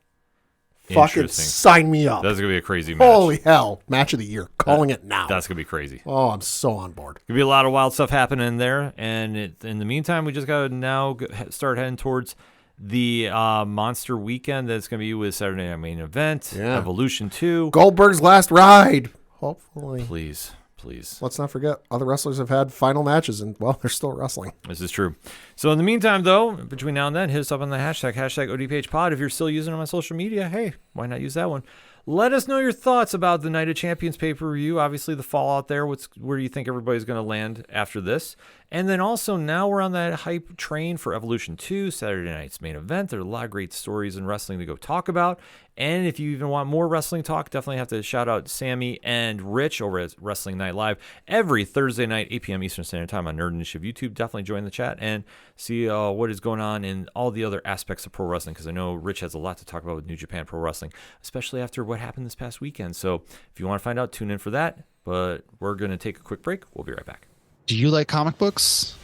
Fucking sign me up. That's going to be a crazy match. Holy hell. Match of the year. Calling it now. That's going to be crazy. Oh, I'm so on board. Going to be a lot of wild stuff happening there. And in the meantime, we just got to now start heading towards the Monster Weekend that's going to be with Saturday Night Main Event, Evolution 2. Goldberg's last ride. Hopefully. Please. Let's not forget, other wrestlers have had final matches, and, well, they're still wrestling. This is true. So in the meantime, though, between now and then, hit us up on the hashtag ODPH pod. If you're still using it on social media, hey, why not use that one? Let us know your thoughts about the Night of Champions pay-per-view. Obviously, the fallout there. Where do you think everybody's going to land after this? And then also, now we're on that hype train for Evolution 2, Saturday night's main event. There are a lot of great stories in wrestling to go talk about. And if you even want more wrestling talk, definitely have to shout out Sammy and Rich over at Wrestling Night Live every Thursday night, 8 p.m. Eastern Standard Time on Nerd Initiative YouTube. Definitely join the chat and see what is going on in all the other aspects of pro wrestling, because I know Rich has a lot to talk about with New Japan Pro Wrestling, especially after what happened this past weekend. So if you want to find out, tune in for that. But we're going to take a quick break. We'll be right back. Do you like comic books?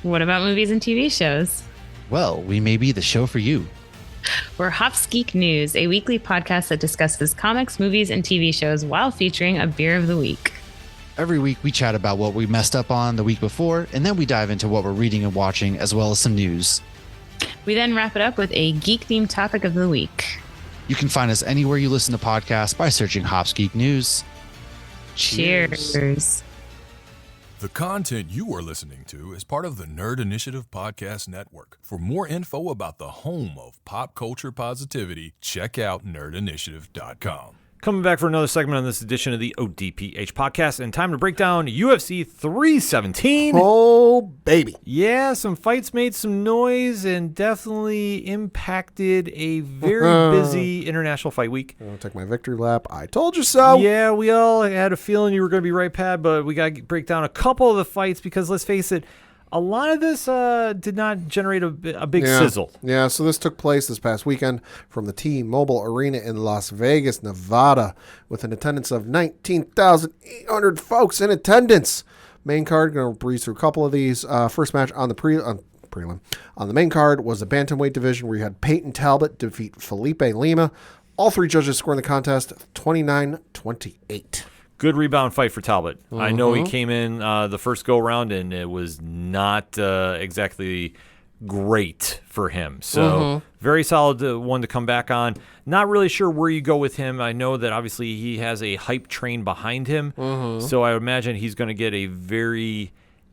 What about movies and TV shows? Well, we may be the show for you. We're Hops Geek News, a weekly podcast that discusses comics, movies, and TV shows while featuring a beer of the week. Every week we chat about what we messed up on the week before, and then we dive into what we're reading and watching, as well as some news. We then wrap it up with a geek-themed topic of the week. You can find us anywhere you listen to podcasts by searching Hops Geek News. Cheers. The content you are listening to is part of the Nerd Initiative Podcast Network. For more info about the home of pop culture positivity, check out nerdinitiative.com. Coming back for another segment on this edition of the ODPH podcast, and time to break down UFC 317. Oh, baby. Yeah, some fights made some noise and definitely impacted a very busy international fight week. I'm going to take my victory lap. I told you so. Yeah, we all had a feeling you were going to be right, Pat, but we got to break down a couple of the fights because, let's face it, a lot of this did not generate a big sizzle. Yeah, so this took place this past weekend from the T-Mobile Arena in Las Vegas, Nevada, with an attendance of 19,800 folks in attendance. Main card, going to breeze through a couple of these. First match on the prelim. On the main card was the bantamweight division, where you had Peyton Talbot defeat Felipe Lima. All three judges scoring the contest 29-28. Good rebound fight for Talbot. I know he came in the first go-round, and it was not exactly great for him. So very solid one to come back on. Not really sure where you go with him. I know that obviously he has a hype train behind him. So I imagine he's going to get a very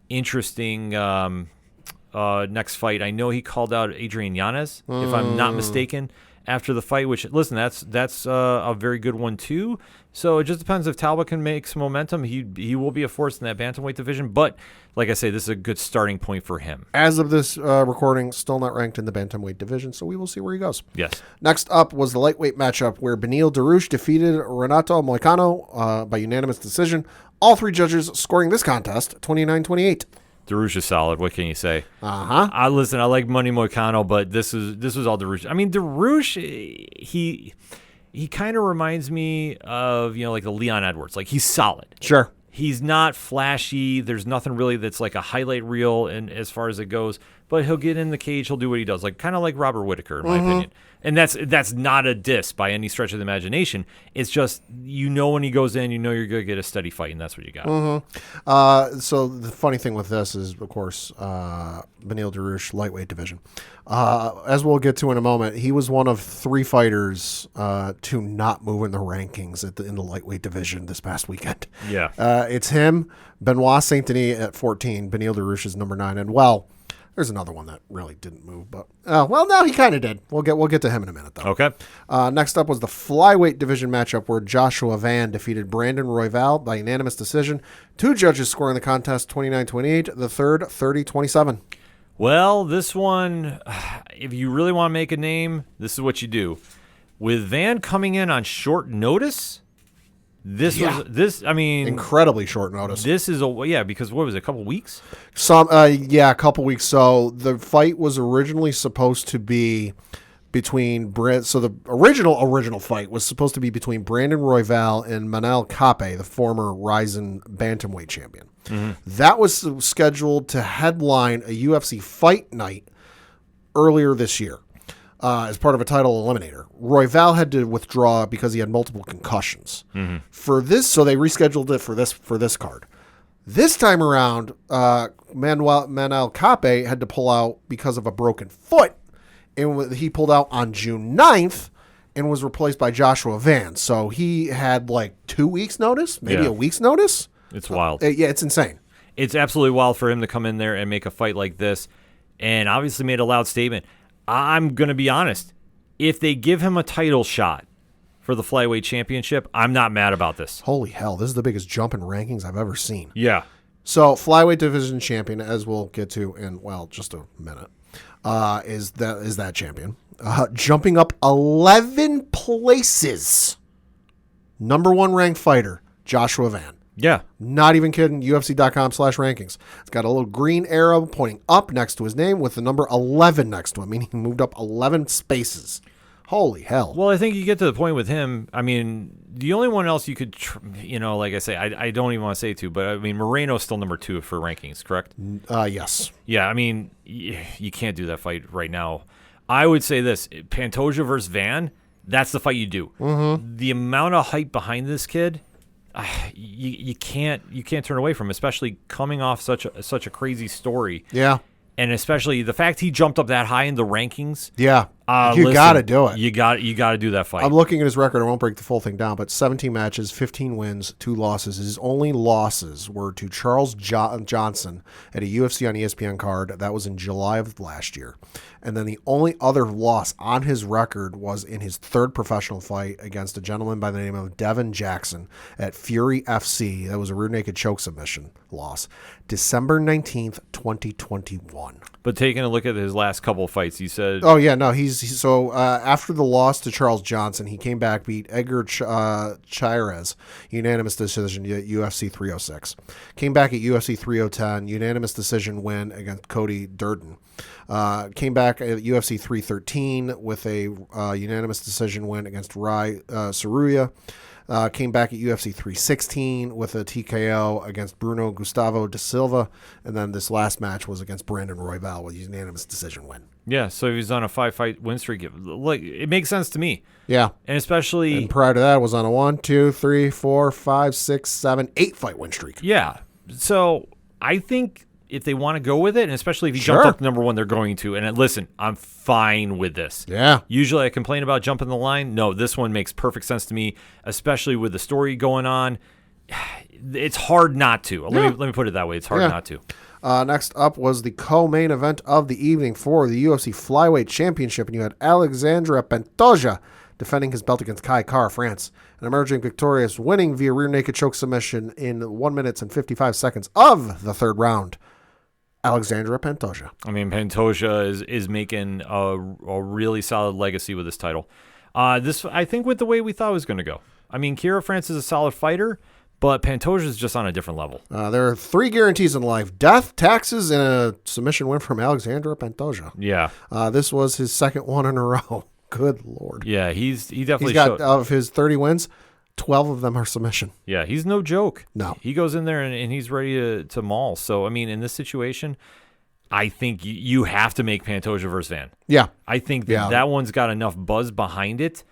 interesting next fight. I know he called out Adrian Yanez, if I'm not mistaken, after the fight, which, listen, that's a very good one too. So it just depends if Talbot can make some momentum. He will be a force in that bantamweight division, but like I say, this is a good starting point for him. As of this recording, still not ranked in the bantamweight division, so we will see where he goes. Yes. Next up was the lightweight matchup where Beneil Dariush defeated Renato Moicano by unanimous decision. All three judges scoring this contest 29-28. Dariush is solid. What can you say? Listen, I like Money Moicano, but this was all Dariush. I mean, Dariush, he kind of reminds me of, like the Leon Edwards. Like, he's solid. Sure. He's not flashy. There's nothing really that's like a highlight reel and as far as it goes. But he'll get in the cage. He'll do what he does. Like, kind of like Robert Whittaker, in my opinion. And that's not a diss by any stretch of the imagination. It's just, when he goes in, you're going to get a steady fight, and that's what you got. So the funny thing with this is, of course, Beneil Dariush, lightweight division. As we'll get to in a moment, he was one of three fighters to not move in the rankings in the lightweight division this past weekend. Yeah. It's him, Benoit Saint-Denis at 14, Beneil Dariush is number 9, and there's another one that really didn't move, but no, he kind of did. We'll get to him in a minute, though. Okay. Next up was the flyweight division matchup where Joshua Van defeated Brandon Royval by unanimous decision. Two judges scoring the contest 29-28, the third 30-27. Well, this one, if you really want to make a name, this is what you do. With Van coming in on short notice, incredibly short notice. This is because what was it, a couple weeks? A couple weeks. So the fight was originally supposed to be between the original fight was supposed to be between Brandon Royval and Manel Kape, the former Ryzen bantamweight champion. That was scheduled to headline a UFC fight night earlier this year. as part of a title eliminator. Royval had to withdraw because he had multiple concussions. For this, so they rescheduled it for this card. This time around, Manuel Cape had to pull out because of a broken foot, and he pulled out on June 9th and was replaced by Joshua Van. So he had like 2 weeks notice, maybe a week's notice. It's wild. Yeah, it's insane. It's absolutely wild for him to come in there and make a fight like this, and obviously made a loud statement. I'm going to be honest. If they give him a title shot for the flyweight championship, I'm not mad about this. Holy hell, this is the biggest jump in rankings I've ever seen. Yeah. So flyweight division champion, as we'll get to in, just a minute, is that champion. Jumping up 11 places. Number 1 ranked fighter, Joshua Van. Yeah. Not even kidding. UFC.com/rankings. It's got a little green arrow pointing up next to his name with the number 11 next to him, meaning he moved up 11 spaces. Holy hell. Well, I think you get to the point with him. I mean, the only one else you could, like I say, I don't even want to say two, but I mean, Moreno's still number 2 for rankings, correct? Yes. Yeah, I mean, you can't do that fight right now. I would say this, Pantoja versus Van, that's the fight you do. Mm-hmm. The amount of hype behind this kid, you can't turn away from, especially coming off such a crazy story. Yeah. And especially the fact he jumped up that high in the rankings. Yeah. You got to do it. You got to do that fight. I'm looking at his record. I won't break the full thing down, but 17 matches, 15 wins, 2 losses. His only losses were to Charles Johnson at a UFC on ESPN card. That was in July of last year. And then the only other loss on his record was in his 3rd professional fight against a gentleman by the name of Devin Jackson at Fury FC. That was a rear naked choke submission loss. December 19th, 2021. But taking a look at his last couple of fights, he said... Oh, yeah, no, so after the loss to Charles Johnson, he came back, beat Edgar Chairez, unanimous decision at UFC 306. Came back at UFC 310, unanimous decision win against Cody Durden. Came back at UFC 313 with a unanimous decision win against Rai Saruya. Came back at UFC 316 with a TKO against Bruno Gustavo da Silva. And then this last match was against Brandon Royval with a unanimous decision win. Yeah, so he's on a 5-fight win streak. Like, it makes sense to me. Yeah. And especially... And prior to that, was on a 1, 2, 3, 4, 5, 6, 7, 8-fight win streak. Yeah. So I think if they want to go with it, and especially if he jumped up to number 1, they're going to. And listen, I'm fine with this. Yeah. Usually I complain about jumping the line. No, this one makes perfect sense to me, especially with the story going on. It's hard not to. Let me put it that way. It's hard not to. Next up was the co-main event of the evening for the UFC Flyweight Championship, and you had Alexandre Pantoja defending his belt against Kai Kara France, and emerging victorious, winning via rear naked choke submission in 1 minute and 55 seconds of the 3rd round. Alexandre Pantoja. I mean, Pantoja is making a really solid legacy with this title. This, I think, with the way we thought it was going to go. I mean, Kira France is a solid fighter, but Pantoja is just on a different level. There are 3 guarantees in life: death, taxes, and a submission win from Alexandre Pantoja. Yeah. This was his 2nd one in a row. Good Lord. Yeah, he definitely he's got, of his 30 wins, 12 of them are submission. Yeah, he's no joke. No. He goes in there and he's ready to maul. So, I mean, in this situation, I think you have to make Pantoja versus Van. Yeah. I think that one's got enough buzz behind it.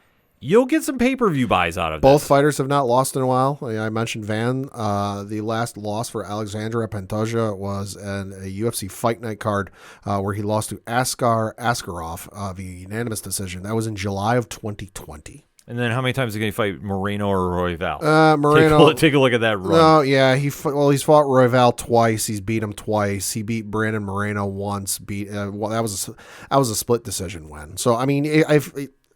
You'll get some pay-per-view buys out of Both this. fighters have not lost in a while. I mentioned Van. The last loss for Alexandre Pantoja was in a UFC Fight Night card where he lost to Askar Askarov via unanimous decision. That was in July of 2020. And then how many times is he going to fight Moreno or Royval? Moreno. Take a look at that run. No, yeah, he's fought Royval twice. He's beat him twice. He beat Brandon Moreno once. That was a split decision win. So I mean,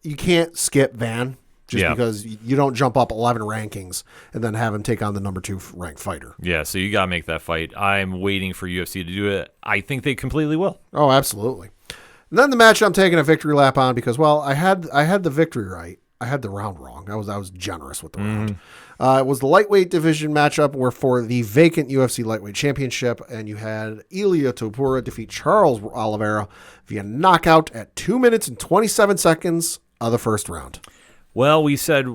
you can't skip Van just because you don't jump up 11 rankings and then have him take on the number 2 ranked fighter. Yeah, so you got to make that fight. I'm waiting for UFC to do it. I think they completely will. Oh, absolutely. And then the match I'm taking a victory lap on because, well, I had the victory right. I had the round wrong. I was generous with the round. It was the lightweight division matchup where for the vacant UFC lightweight championship, and you had Ilia Topuria defeat Charles Oliveira via knockout at 2 minutes and 27 seconds of the 1st round. Well, we said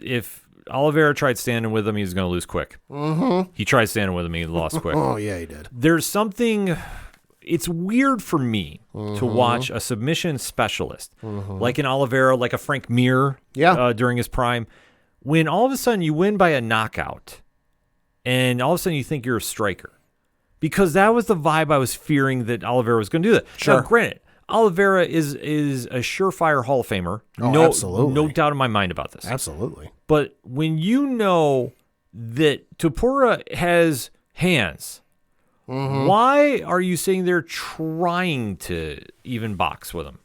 if Oliveira tried standing with him, he was going to lose quick. Mm-hmm. He tried standing with him, he lost quick. Oh, yeah, he did. There's something it's weird for me to watch a submission specialist like an Oliveira, like a Frank Mir during his prime, when all of a sudden you win by a knockout and all of a sudden you think you're a striker. Because that was the vibe I was fearing that Oliveira was going to do that. Sure. Now, granted, Oliveira is a surefire Hall of Famer. Oh, absolutely. No doubt in my mind about this. Absolutely. But when you know that Topuria has hands, why are you sitting there trying to even box with him?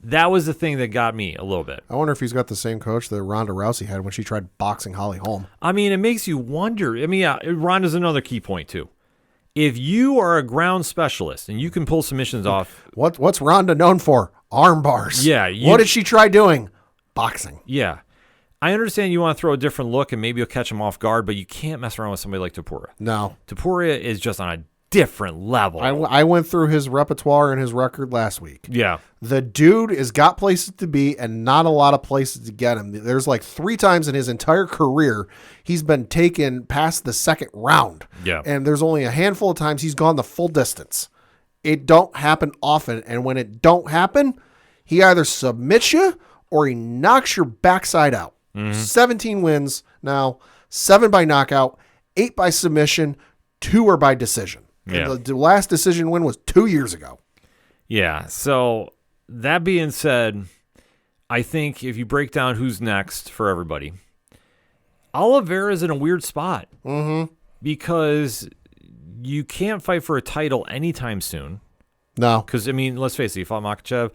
That was the thing that got me a little bit. I wonder if he's got the same coach that Ronda Rousey had when she tried boxing Holly Holm. I mean, it makes you wonder. I mean, yeah, Ronda's another key point, too. If you are a ground specialist and you can pull submissions off. What's Ronda known for? Arm bars. Yeah. What did she try doing? Boxing. Yeah. I understand you want to throw a different look and maybe you'll catch him off guard, but you can't mess around with somebody like Topuria. No. Topuria is just on a different level. I went through his repertoire and his record last week. Yeah. The dude has got places to be and not a lot of places to get him. There's like 3 times in his entire career he's been taken past the second round. Yeah. And there's only a handful of times he's gone the full distance. It don't happen often. And when it don't happen, he either submits you or he knocks your backside out. 17 wins now, 7 by knockout, 8 by submission, 2 are by decision. Yeah. The last decision win was 2 years ago. Yeah. So that being said, I think if you break down who's next for everybody, Oliveira's in a weird spot because you can't fight for a title anytime soon. No. Because, I mean, let's face it, you fought Makhachev,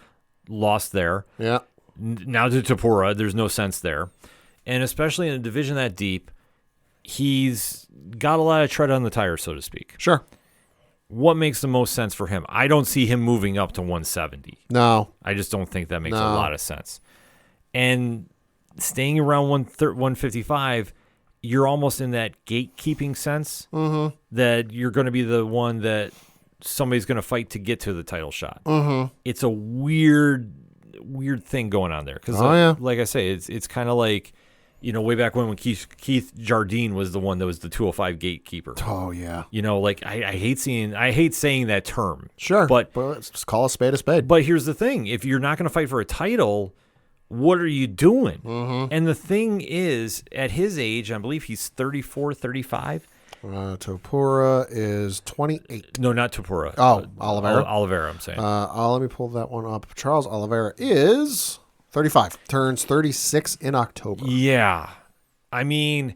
lost there. Yeah. Now to Topuria, there's no sense there. And especially in a division that deep, he's got a lot of tread on the tire, so to speak. Sure. What makes the most sense for him? I don't see him moving up to 170. No. I just don't think that makes a lot of sense. And staying around 155, you're almost in that gatekeeping sense that you're going to be the one that somebody's going to fight to get to the title shot. It's a weird thing going on there. Because, like I say, it's kind of like, you know, way back when Keith Jardine was the one that was the 205 gatekeeper. Oh, yeah. You know, like I hate saying that term. Sure. But let's just call a spade a spade. But here's the thing. If you're not going to fight for a title, what are you doing? And the thing is, at his age, I believe he's 34, 35. Topuria is 28. No, not Topuria. Oh, Oliveira? Oliveira, I'm saying. Let me pull that one up. Charles Oliveira is 35. Turns 36 in October. Yeah. I mean,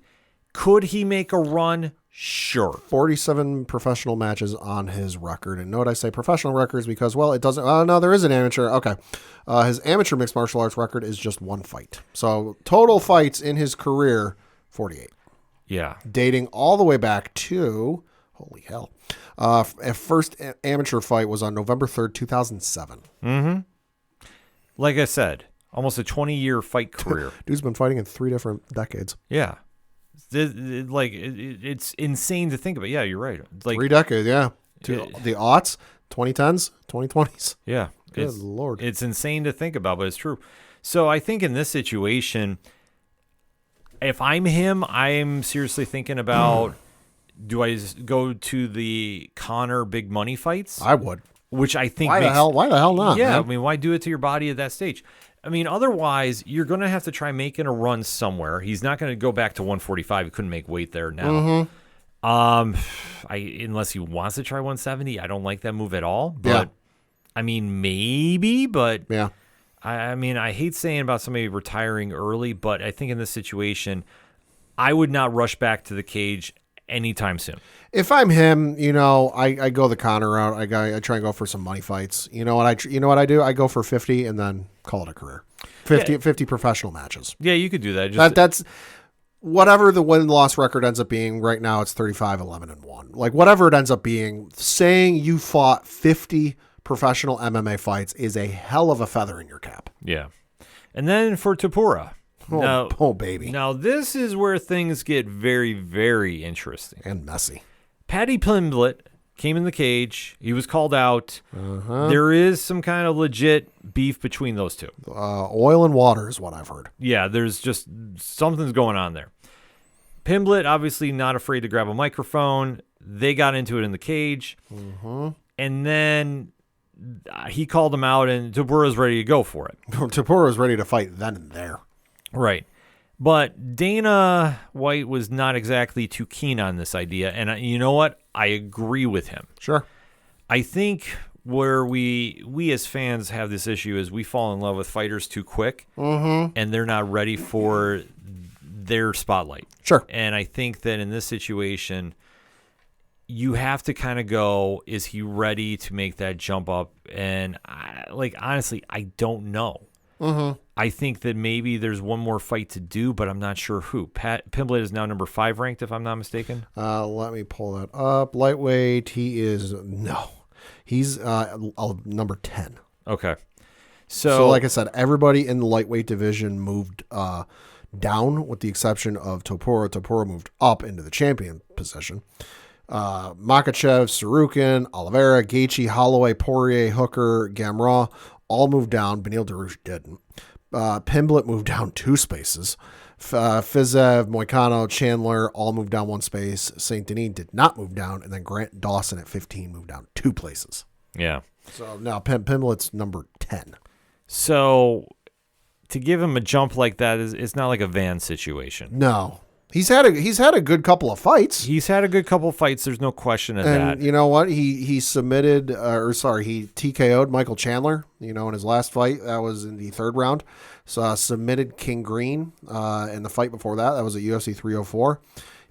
could he make a run? Sure. 47 professional matches on his record. And note I say professional records because, well, it doesn't... no, there is an amateur. Okay. His amateur mixed martial arts record is just 1 fight. So total fights in his career, 48. Yeah. Dating all the way back to... Holy hell. First amateur fight was on November 3rd, 2007. Like I said, almost a 20-year fight career. Dude's been fighting in 3 different decades. Yeah. It's insane to think about. Yeah, you're right. Like 3 decades, yeah. The aughts, 2010s, 2020s. Yeah. Good Lord. It's insane to think about, but it's true. So I think in this situation, if I'm him, I'm seriously thinking about, do I go to the Conor big money fights? I would. Which I think Why the hell not? Yeah, man? I mean, why do it to your body at that stage? I mean, otherwise, you're going to have to try making a run somewhere. He's not going to go back to 145. He couldn't make weight there now. Unless he wants to try 170. I don't like that move at all. But, Yeah. I mean, maybe, but Yeah. I mean, I hate saying about somebody retiring early, but I think in this situation, I would not rush back to the cage anytime soon. If I'm him, you know, I go the Conor route. I try and go for some money fights. You know what I do? I go for 50 and then call it a career. 50 professional matches. Yeah, you could do that. That's whatever the win-loss record ends up being. Right now it's 35-11-1. Like whatever it ends up being, saying you fought 50 professional MMA fights is a hell of a feather in your cap. Yeah. And then for Topuria. Oh, baby. Now, this is where things get very, very interesting. And messy. Paddy Pimblett came in the cage. He was called out. There is some kind of legit beef between those two. Oil and water is what I've heard. Yeah, there's just something's going on there. Pimblett, obviously not afraid to grab a microphone. They got into it in the cage. And then he called him out, and Topura's ready to go for it. Topura was ready to fight then and there. Right. But Dana White was not exactly too keen on this idea. And you know what? I agree with him. Sure. I think where we as fans have this issue is we fall in love with fighters too quick, and they're not ready for their spotlight. Sure. And I think that in this situation, you have to kind of go, is he ready to make that jump up? And honestly, I don't know. I think that maybe there's one more fight to do, but I'm not sure who. Pat Pimblett is now number 5 ranked, if I'm not mistaken. Let me pull that up. Lightweight, he's number 10. Okay. So like I said, everybody in the lightweight division moved down with the exception of Topura. Topura moved up into the champion position. Makhachev, Sarukin, Oliveira, Gaethje, Holloway, Poirier, Hooker, Gamrot all moved down. Beneil Dariush didn't. Pimblett moved down 2 spaces. Fiziev, Moicano, Chandler all moved down 1 space. St. Denis did not move down. And then Grant Dawson at 15 moved down 2 places. Yeah. So now Pimblett's number 10. So to give him a jump like that it's not like a Van situation. No. He's had a good couple of fights. He's had a good couple of fights. There's no question of And that. you know what? He TKO'd Michael Chandler, in his last fight. That was in the 3rd round. So submitted King Green in the fight before that. That was at UFC 304.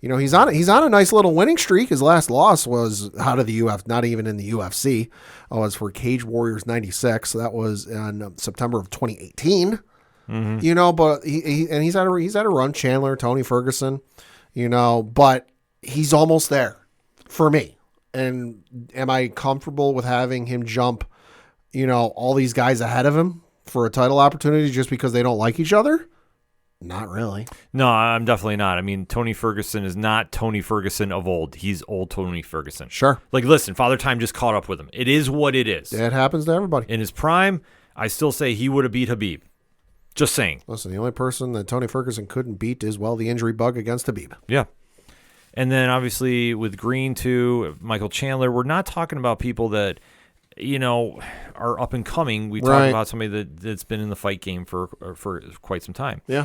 He's on a nice little winning streak. His last loss was out of the UFC, not even in the UFC. It was for Cage Warriors 96. So that was in September of 2018. But he's had a run. Chandler, Tony Ferguson, but he's almost there for me. And am I comfortable with having him jump, all these guys ahead of him for a title opportunity just because they don't like each other? Not really. No, I'm definitely not. I mean, Tony Ferguson is not Tony Ferguson of old. He's old Tony Ferguson. Sure. Listen, Father Time just caught up with him. It is what it is. It happens to everybody. In his prime, I still say he would have beat Habib. Just saying. Listen, the only person that Tony Ferguson couldn't beat is, the injury bug against Habib. Yeah. And then obviously with Green too, Michael Chandler, we're not talking about people that, are up and coming. We talk about somebody that's been in the fight game for quite some time. Yeah.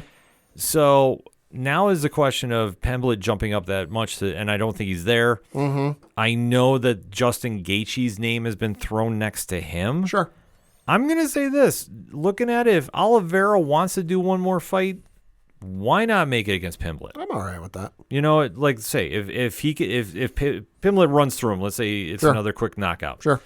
So now is the question of Pimblett jumping up that much, and I don't think he's there. I know that Justin Gaethje's name has been thrown next to him. Sure. I'm going to say this. Looking at it, if Oliveira wants to do one more fight, why not make it against Pimblett? I'm all right with that. Like say, if Pimblett runs through him, let's say it's another quick knockout. Sure.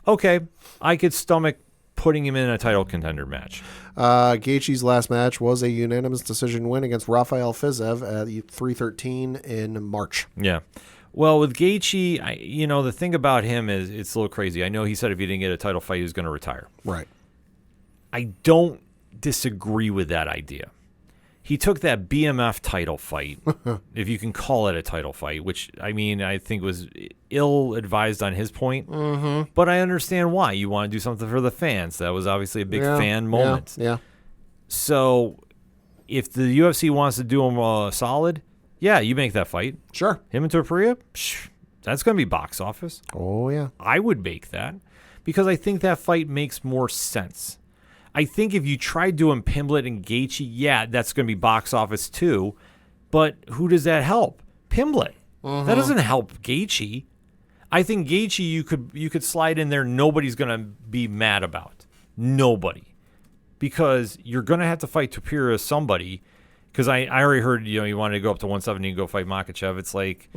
Okay, I could stomach putting him in a title contender match. Gaethje's last match was a unanimous decision win against Rafael Fiziev at 313 in March. Yeah. Well, with Gaethje, the thing about him is it's a little crazy. I know he said if he didn't get a title fight, he was going to retire. Right. I don't disagree with that idea. He took that BMF title fight, if you can call it a title fight, which, I think was ill-advised on his point. But I understand why. You want to do something for the fans. That was obviously a big fan moment. Yeah. So if the UFC wants to do him a solid, yeah, you make that fight. Sure. Him and Topuria, that's going to be box office. Oh, yeah. I would make that because I think that fight makes more sense. I think if you try doing Pimblett and Gaethje, yeah, that's going to be box office too. But who does that help? Pimblett. That doesn't help Gaethje. I think Gaethje you could slide in there. Nobody's going to be mad about. Nobody. Because you're going to have to fight Topuria somebody. Because I already heard, you wanted to go up to 170 and go fight Makhachev. It's like,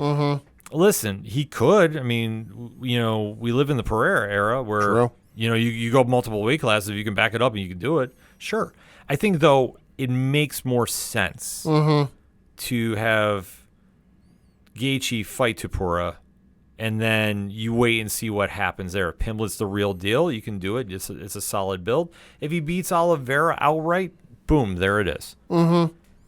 listen, he could. We live in the Pereira era where, True. You go multiple weight classes. If you can back it up and you can do it, sure. I think, though, it makes more sense to have Gaethje fight Topuria, and then you wait and see what happens there. If Pimblett's the real deal, you can do it. It's a solid build. If he beats Oliveira outright, boom, there it is.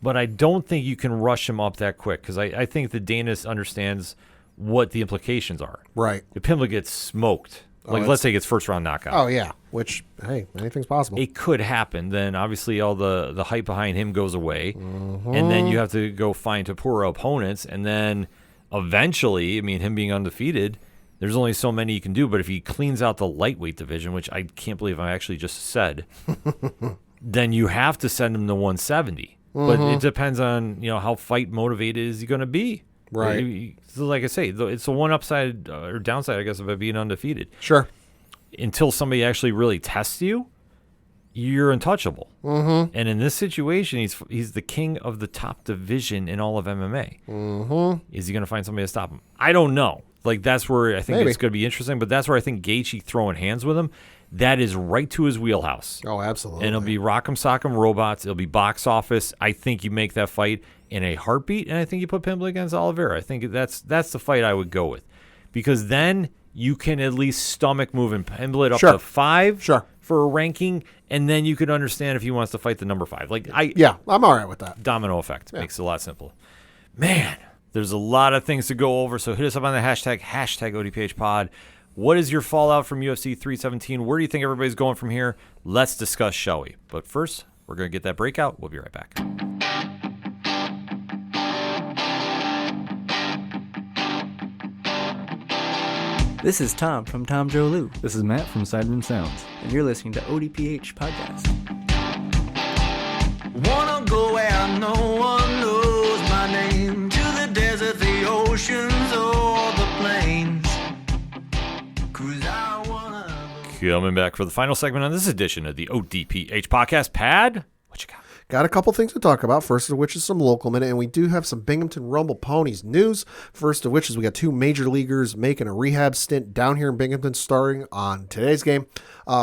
But I don't think you can rush him up that quick because I think the Dana understands what the implications are. Right. If Pimblett gets smoked, let's say he gets first round knockout. Oh, yeah. Which, hey, anything's possible. It could happen. Then obviously all the hype behind him goes away. And then you have to go find Topuria opponents. And then eventually, him being undefeated, there's only so many you can do. But if he cleans out the lightweight division, which I can't believe I actually just said, then you have to send him to 170. But it depends on, how fight motivated is he going to be. Right. So like I say, it's the one upside or downside, I guess, of it being undefeated. Sure. Until somebody actually really tests you, you're untouchable. And in this situation, he's the king of the top division in all of MMA. Is he going to find somebody to stop him? I don't know. Like, that's where I think it's going to be interesting. But that's where I think Gaethje throwing hands with him, that is right to his wheelhouse. Oh, absolutely. And it'll be rock'em sock'em robots. It'll be box office. I think you make that fight in a heartbeat, and I think you put Pimblett against Oliveira. I think that's the fight I would go with, because then you can at least stomach moving Pimblett up to 5 for a ranking, and then you could understand if he wants to fight the number 5. I'm all right with that. Domino effect makes it a lot simpler. Man, there's a lot of things to go over, so hit us up on the hashtag ODPHpod. What is your fallout from UFC 317? Where do you think everybody's going from here? Let's discuss, shall we? But first, we're going to get that breakout. We'll be right back. This is Tom from Tom Joe Lou, This is Matt from Sideroom Sounds. and you're listening to ODPH Podcast. Wanna go where no one knows my name, to the desert, the oceans, or the plains. 'Cause I wanna go. Coming back for the final segment on this edition of the ODPH Podcast. Pad, what you got? Got a couple things to talk about, first of which is some local minute, and we do have some Binghamton Rumble Ponies news. First of which is we got 2 major leaguers making a rehab stint down here in Binghamton starting on today's game.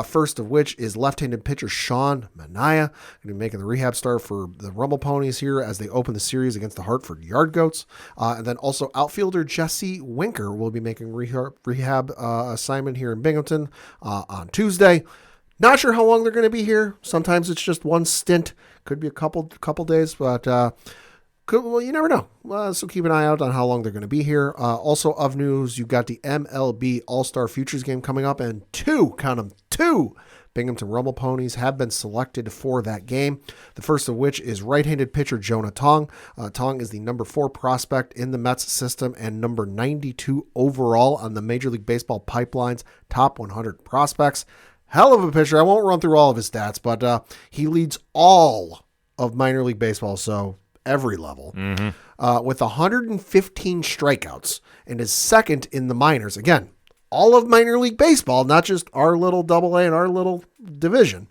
First of which is left-handed pitcher Sean Manaea, going to be making the rehab start for the Rumble Ponies here as they open the series against the Hartford Yard Goats. And then also outfielder Jesse Winker will be making rehab assignment here in Binghamton on Tuesday. Not sure how long they're going to be here. Sometimes it's just one stint. Could be a couple days, but you never know. So keep an eye out on how long they're going to be here. Also of news, you've got the MLB All-Star Futures game coming up, and 2 Binghamton Rumble Ponies have been selected for that game. The first of which is right-handed pitcher Jonah Tong. Tong is the number 4 prospect in the Mets system and number 92 overall on the Major League Baseball Pipeline's top 100 prospects. Hell of a pitcher. I won't run through all of his stats, but he leads all of minor league baseball, so every level, with 115 strikeouts, and is second in the minors. Again, all of minor league baseball, not just our little AA and our little division.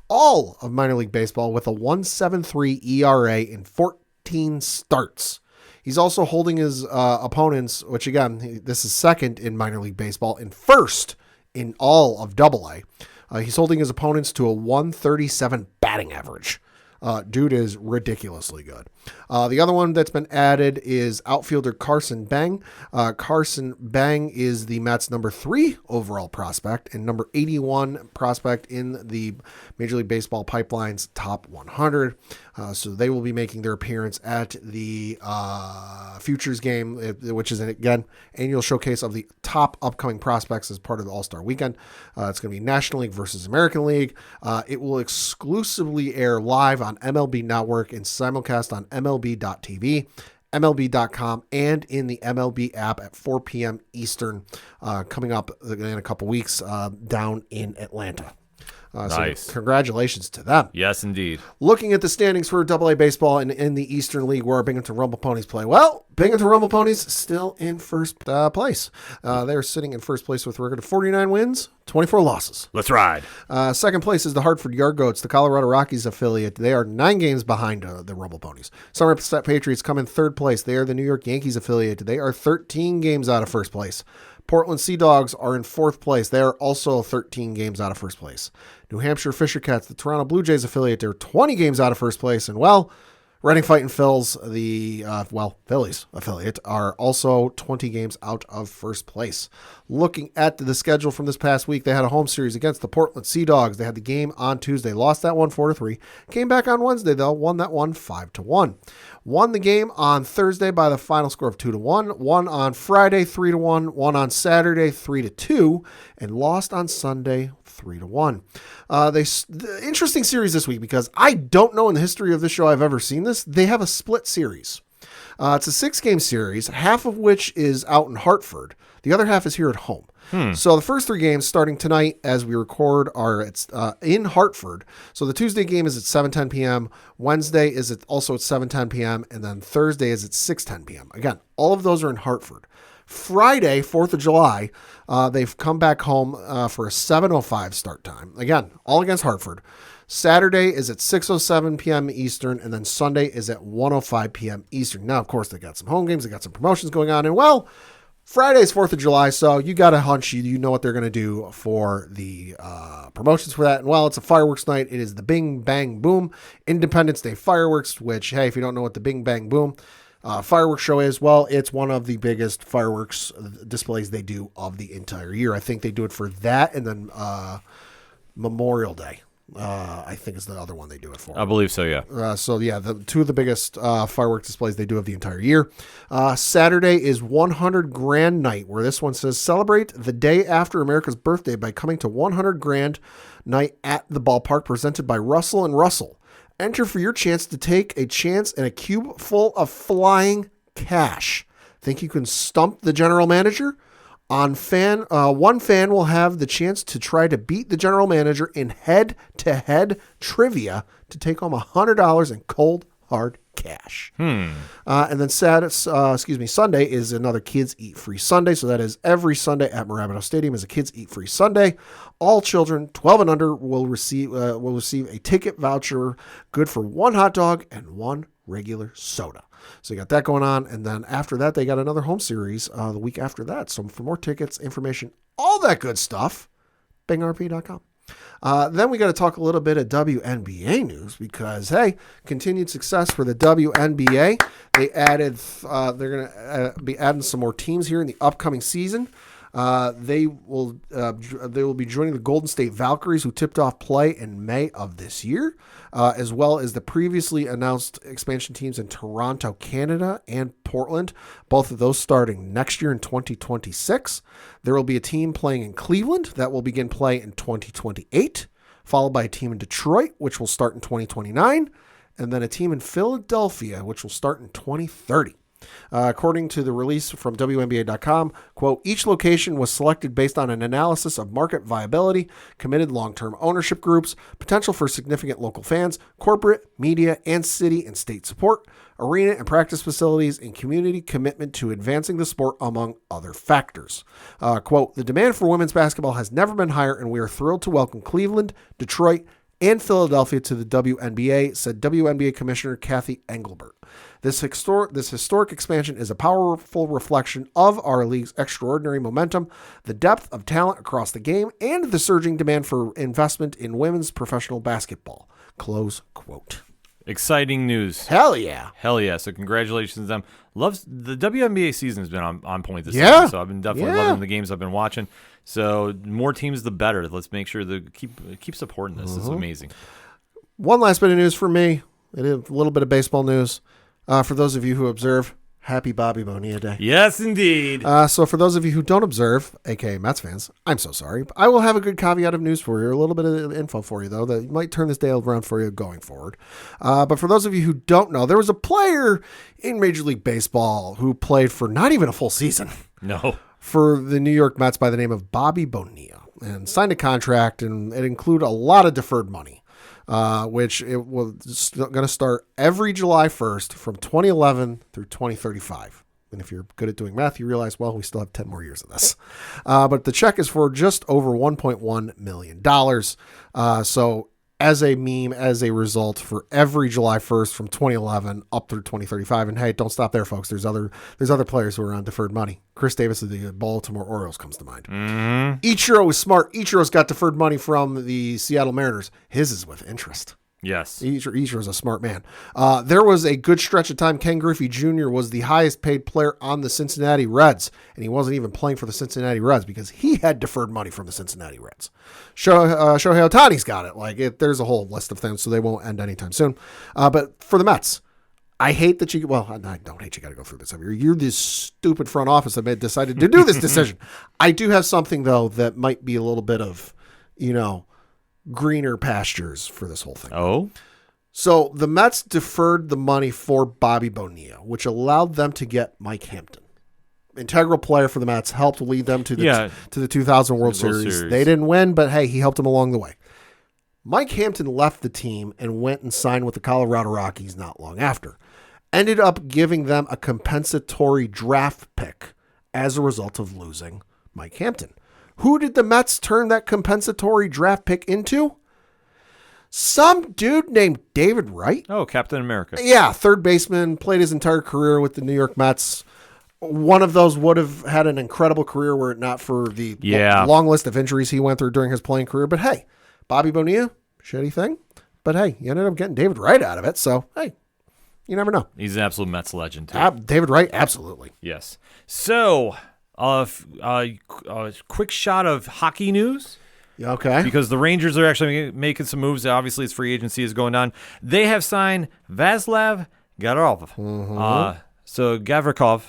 All of minor league baseball with a 1.73 ERA in 14 starts. He's also holding his opponents, which again, this is second in minor league baseball, and first in all of AA. He's holding his opponents to a 137 batting average. Dude is ridiculously good. The other one that's been added is outfielder Carson Bang. Carson Bang is the Mets' number 3 overall prospect and number 81 prospect in the Major League Baseball Pipeline's top 100. So they will be making their appearance at the Futures game, which is, again, annual showcase of the top upcoming prospects as part of the All-Star Weekend. It's going to be National League versus American League. It will exclusively air live on MLB Network and simulcast on MLB.tv, MLB.com, and in the MLB app at 4 p.m. Eastern, coming up in a couple weeks down in Atlanta. Nice. So congratulations to them. Yes, indeed. Looking at the standings for AA baseball in the Eastern League where our Binghamton Rumble Ponies play. Well, Binghamton Rumble Ponies still in first place. They're sitting in first place with a record of 49 wins, 24 losses. Let's ride. Second place is the Hartford Yard Goats, the Colorado Rockies affiliate. They are 9 games behind the Rumble Ponies. Somerset Patriots come in third place. They are the New York Yankees affiliate. They are 13 games out of first place. Portland Sea Dogs are in fourth place. They are also 13 games out of first place. New Hampshire Fisher Cats, the Toronto Blue Jays affiliate, they're 20 games out of first place. And, well, Reading Fighting Phils, the Phillies affiliate, are also 20 games out of first place. Looking at the schedule from this past week, they had a home series against the Portland Sea Dogs. They had the game on Tuesday, lost that one 4-3. Came back on Wednesday, though, won that one 5-1. Won the game on Thursday by the final score of 2-1. Won on Friday 3-1. Won on Saturday 3-2, and lost on Sunday 3-1. The interesting series this week, because I don't know in the history of this show I've ever seen this. They have a split series. It's a 6-game series, half of which is out in Hartford. The other half is here at home. So the first 3 games starting tonight as we record are in Hartford. So the Tuesday game is at 7:10 p.m. Wednesday is also at 7:10 p.m. And then Thursday is at 6:10 p.m. Again, all of those are in Hartford. Friday, 4th of July, they've come back home for a 7:05 start time. Again, all against Hartford. Saturday is at 6:07 p.m. Eastern, and then Sunday is at 1:05 p.m. Eastern. Now, of course, they got some home games. They got some promotions going on. And, well, Friday's 4th of July, so you got a hunch. You know what they're going to do for the promotions for that. And, well, it's a fireworks night. It is the Bing Bang Boom Independence Day fireworks, which, hey, if you don't know what the Bing Bang Boom fireworks show is, well, it's one of the biggest fireworks displays they do of the entire year. I think they do it for that and then Memorial Day. I think is the other one they do it for. I believe so, yeah. The 2 of the biggest fireworks displays they do of the entire year. Saturday is 100 Grand Night, where this one says, celebrate the day after America's birthday by coming to 100 Grand Night at the ballpark, presented by Russell & Russell. Enter for your chance to take a chance in a cube full of flying cash. Think you can stump the general manager? One fan will have the chance to try to beat the general manager in head-to-head trivia to take home $100 in cold, hard cash. And then Sunday is another Kids Eat Free Sunday. So that is every Sunday at Mirabito Stadium is a Kids Eat Free Sunday. All children 12 and under will receive a ticket voucher good for 1 hot dog and 1 regular soda. So you got that going on. And then after that, they got another home series the week after that. So for more tickets, information, all that good stuff, bingrp.com. Then we got to talk a little bit of WNBA news because, hey, continued success for the WNBA. They added, they're going to be adding some more teams here in the upcoming season. They will be joining the Golden State Valkyries, who tipped off play in May of this year, as well as the previously announced expansion teams in Toronto, Canada, and Portland, both of those starting next year in 2026. There will be a team playing in Cleveland that will begin play in 2028, followed by a team in Detroit, which will start in 2029, and then a team in Philadelphia, which will start in 2030. According to the release from WNBA.com, quote, each location was selected based on an analysis of market viability, committed long-term ownership groups, potential for significant local fans, corporate, media, and city and state support, arena and practice facilities, and community commitment to advancing the sport, among other factors. Quote, the demand for women's basketball has never been higher, and we are thrilled to welcome Cleveland, Detroit, and Philadelphia to the WNBA, said WNBA Commissioner Kathy Engelbert. This historic expansion is a powerful reflection of our league's extraordinary momentum, the depth of talent across the game, and the surging demand for investment in women's professional basketball. Close quote. Exciting news. Hell yeah. Hell yeah. So congratulations to them. The WNBA season has been on point this Yeah. season, so I've been definitely loving the games I've been watching. So more teams, the better. Let's make sure to keep supporting this. It's amazing. One last bit of news for me. It is a little bit of baseball news. For those of you who observe, happy Bobby Bonilla Day. Yes, indeed. So for those of you who don't observe, aka Mets fans, I'm so sorry. But I will have a good caveat of news for you, a little bit of info for you, though, that might turn this day around for you going forward. But for those of you who don't know, there was a player in Major League Baseball who played for not even a full season. No. For the New York Mets by the name of Bobby Bonilla, and signed a contract, and it included a lot of deferred money. Which it was going to start every July 1st from 2011 through 2035. And if you're good at doing math, you realize, well, we still have 10 more years of this. But the check is for just over $1.1 million. So as a meme, as a result, for every July 1st from 2011 up through 2035. And hey, don't stop there, folks. There's other players who are on deferred money. Chris Davis of the Baltimore Orioles comes to mind. Ichiro was smart. Ichiro's got deferred money from the Seattle Mariners. His is with interest. Yes. Ichiro's a smart man. There was a good stretch of time Ken Griffey Jr. was the highest paid player on the Cincinnati Reds, and he wasn't even playing for the Cincinnati Reds because he had deferred money from the Cincinnati Reds. Shohei Ohtani's got it. There's a whole list of things, so they won't end anytime soon. But for the Mets, I hate that I don't hate you got to go through this. You're this stupid front office that decided to do this decision. I do have something, though, that might be a little bit of, greener pastures for this whole thing. Oh? So the Mets deferred the money for Bobby Bonilla, which allowed them to get Mike Hampton. Integral player for the Mets, helped lead them to the 2000 World Series. They didn't win, but hey, he helped them along the way. Mike Hampton left the team and went and signed with the Colorado Rockies not long after. Ended up giving them a compensatory draft pick as a result of losing Mike Hampton. Who did the Mets turn that compensatory draft pick into? Some dude named David Wright. Oh, Captain America. Yeah, third baseman, played his entire career with the New York Mets. One of those would have had an incredible career were it not for the long list of injuries he went through during his playing career. But hey, Bobby Bonilla, shitty thing. But hey, you ended up getting David Wright out of it. So, hey, you never know. He's an absolute Mets legend, too. David Wright, absolutely. Yes. So, quick shot of hockey news. Okay. Because the Rangers are actually making some moves. Obviously, its free agency is going on. They have signed Václav Gavrikov. So Gavrikov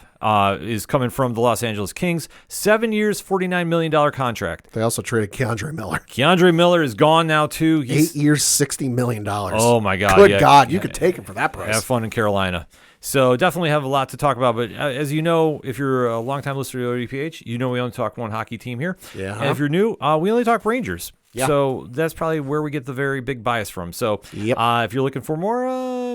is coming from the Los Angeles Kings. 7 years, $49 million contract. They also traded Keandre Miller. Keandre Miller is gone now, too. 8 years, $60 million. Oh, my God. Good God. You could take him for that price. Have fun in Carolina. So definitely have a lot to talk about. But as you know, if you're a longtime listener to ODPH, you know we only talk one hockey team here. Yeah. And if you're new, we only talk Rangers. Yeah. So that's probably where we get the very big bias from. So if you're looking for more,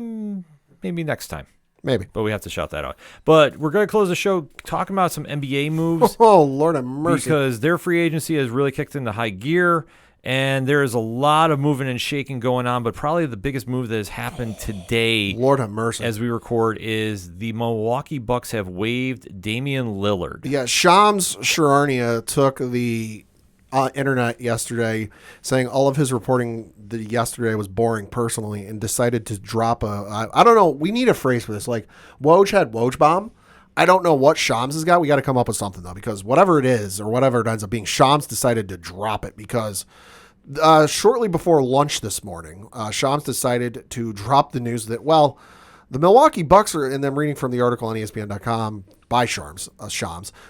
maybe next time. Maybe. But we have to shout that out. But we're going to close the show talking about some NBA moves. Oh, Lord have mercy. Because their free agency has really kicked into high gear. And there is a lot of moving and shaking going on, but probably the biggest move that has happened today, Lord have mercy, as we record, is the Milwaukee Bucks have waived Damian Lillard. Yeah, Shams Charania took the internet yesterday, saying all of his reporting yesterday was boring personally, and decided to drop I don't know, we need a phrase for this, like Woj had Woj bomb. I don't know what Shams has got. We got to come up with something, though, because whatever it is or whatever it ends up being, Shams decided to drop it because shortly before lunch this morning, Shams decided to drop the news that, well, the Milwaukee Bucks are, and I'm reading from the article on ESPN.com by Shams,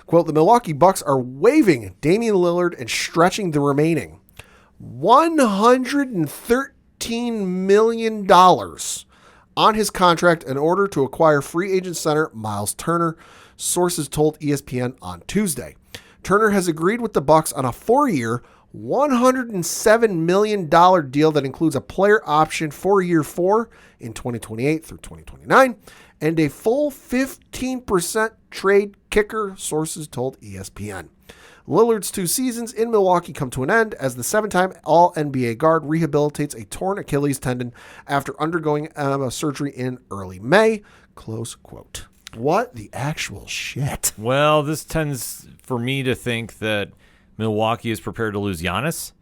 quote, the Milwaukee Bucks are waiving Damian Lillard and stretching the remaining $113 million on his contract in order to acquire free agent center Miles Turner, sources told ESPN on Tuesday. Turner has agreed with the Bucks on a 4-year, $107 million deal that includes a player option for year 4 in 2028 through 2029 and a full 15% trade kicker, sources told ESPN. Lillard's 2 seasons in Milwaukee come to an end as the 7-time All-NBA guard rehabilitates a torn Achilles tendon after undergoing a surgery in early May. Close quote. What the actual shit? Well, this tends for me to think that Milwaukee is prepared to lose Giannis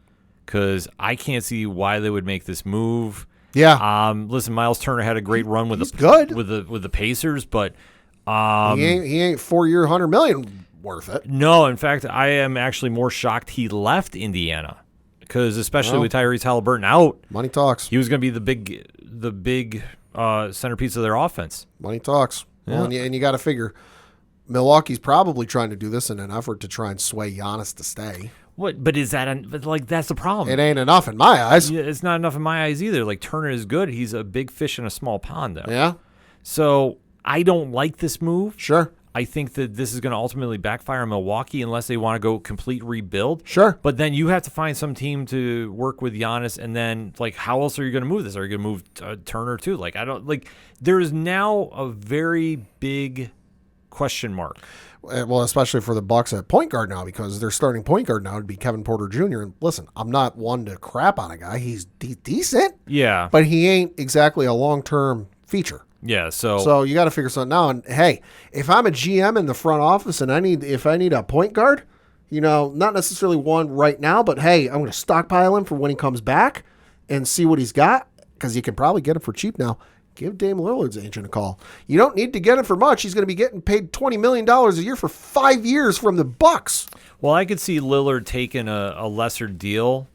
because I can't see why they would make this move. Yeah. Listen, Miles Turner had a great run with the Pacers, but he ain't 4-year $100 million worth it. No, in fact, I am actually more shocked he left Indiana because especially with Tyrese Halliburton out, money talks. He was going to be the big centerpiece of their offense. Money talks. Yeah. Well, and you got to figure Milwaukee's probably trying to do this in an effort to try and sway Giannis to stay. What? But is that that's the problem? It ain't enough in my eyes. Yeah, it's not enough in my eyes either. Like Turner is good. He's a big fish in a small pond, though. Yeah. So I don't like this move. Sure. I think that this is going to ultimately backfire on Milwaukee unless they want to go complete rebuild. Sure. But then you have to find some team to work with Giannis, and then, like, how else are you going to move this? Are you going to move Turner, too? Like, there is now a very big question mark. Well, especially for the Bucks at point guard now, because their starting point guard now would be Kevin Porter Jr. And listen, I'm not one to crap on a guy. He's decent. Yeah. But he ain't exactly a long-term feature. Yeah, so you got to figure something out. And hey, if I'm a GM in the front office and if I need a point guard, not necessarily one right now, but hey, I'm going to stockpile him for when he comes back and see what he's got, because you can probably get him for cheap now. Give Dame Lillard's agent a call. You don't need to get him for much. He's going to be getting paid $20 million a year for 5 years from the Bucks. Well, I could see Lillard taking a lesser deal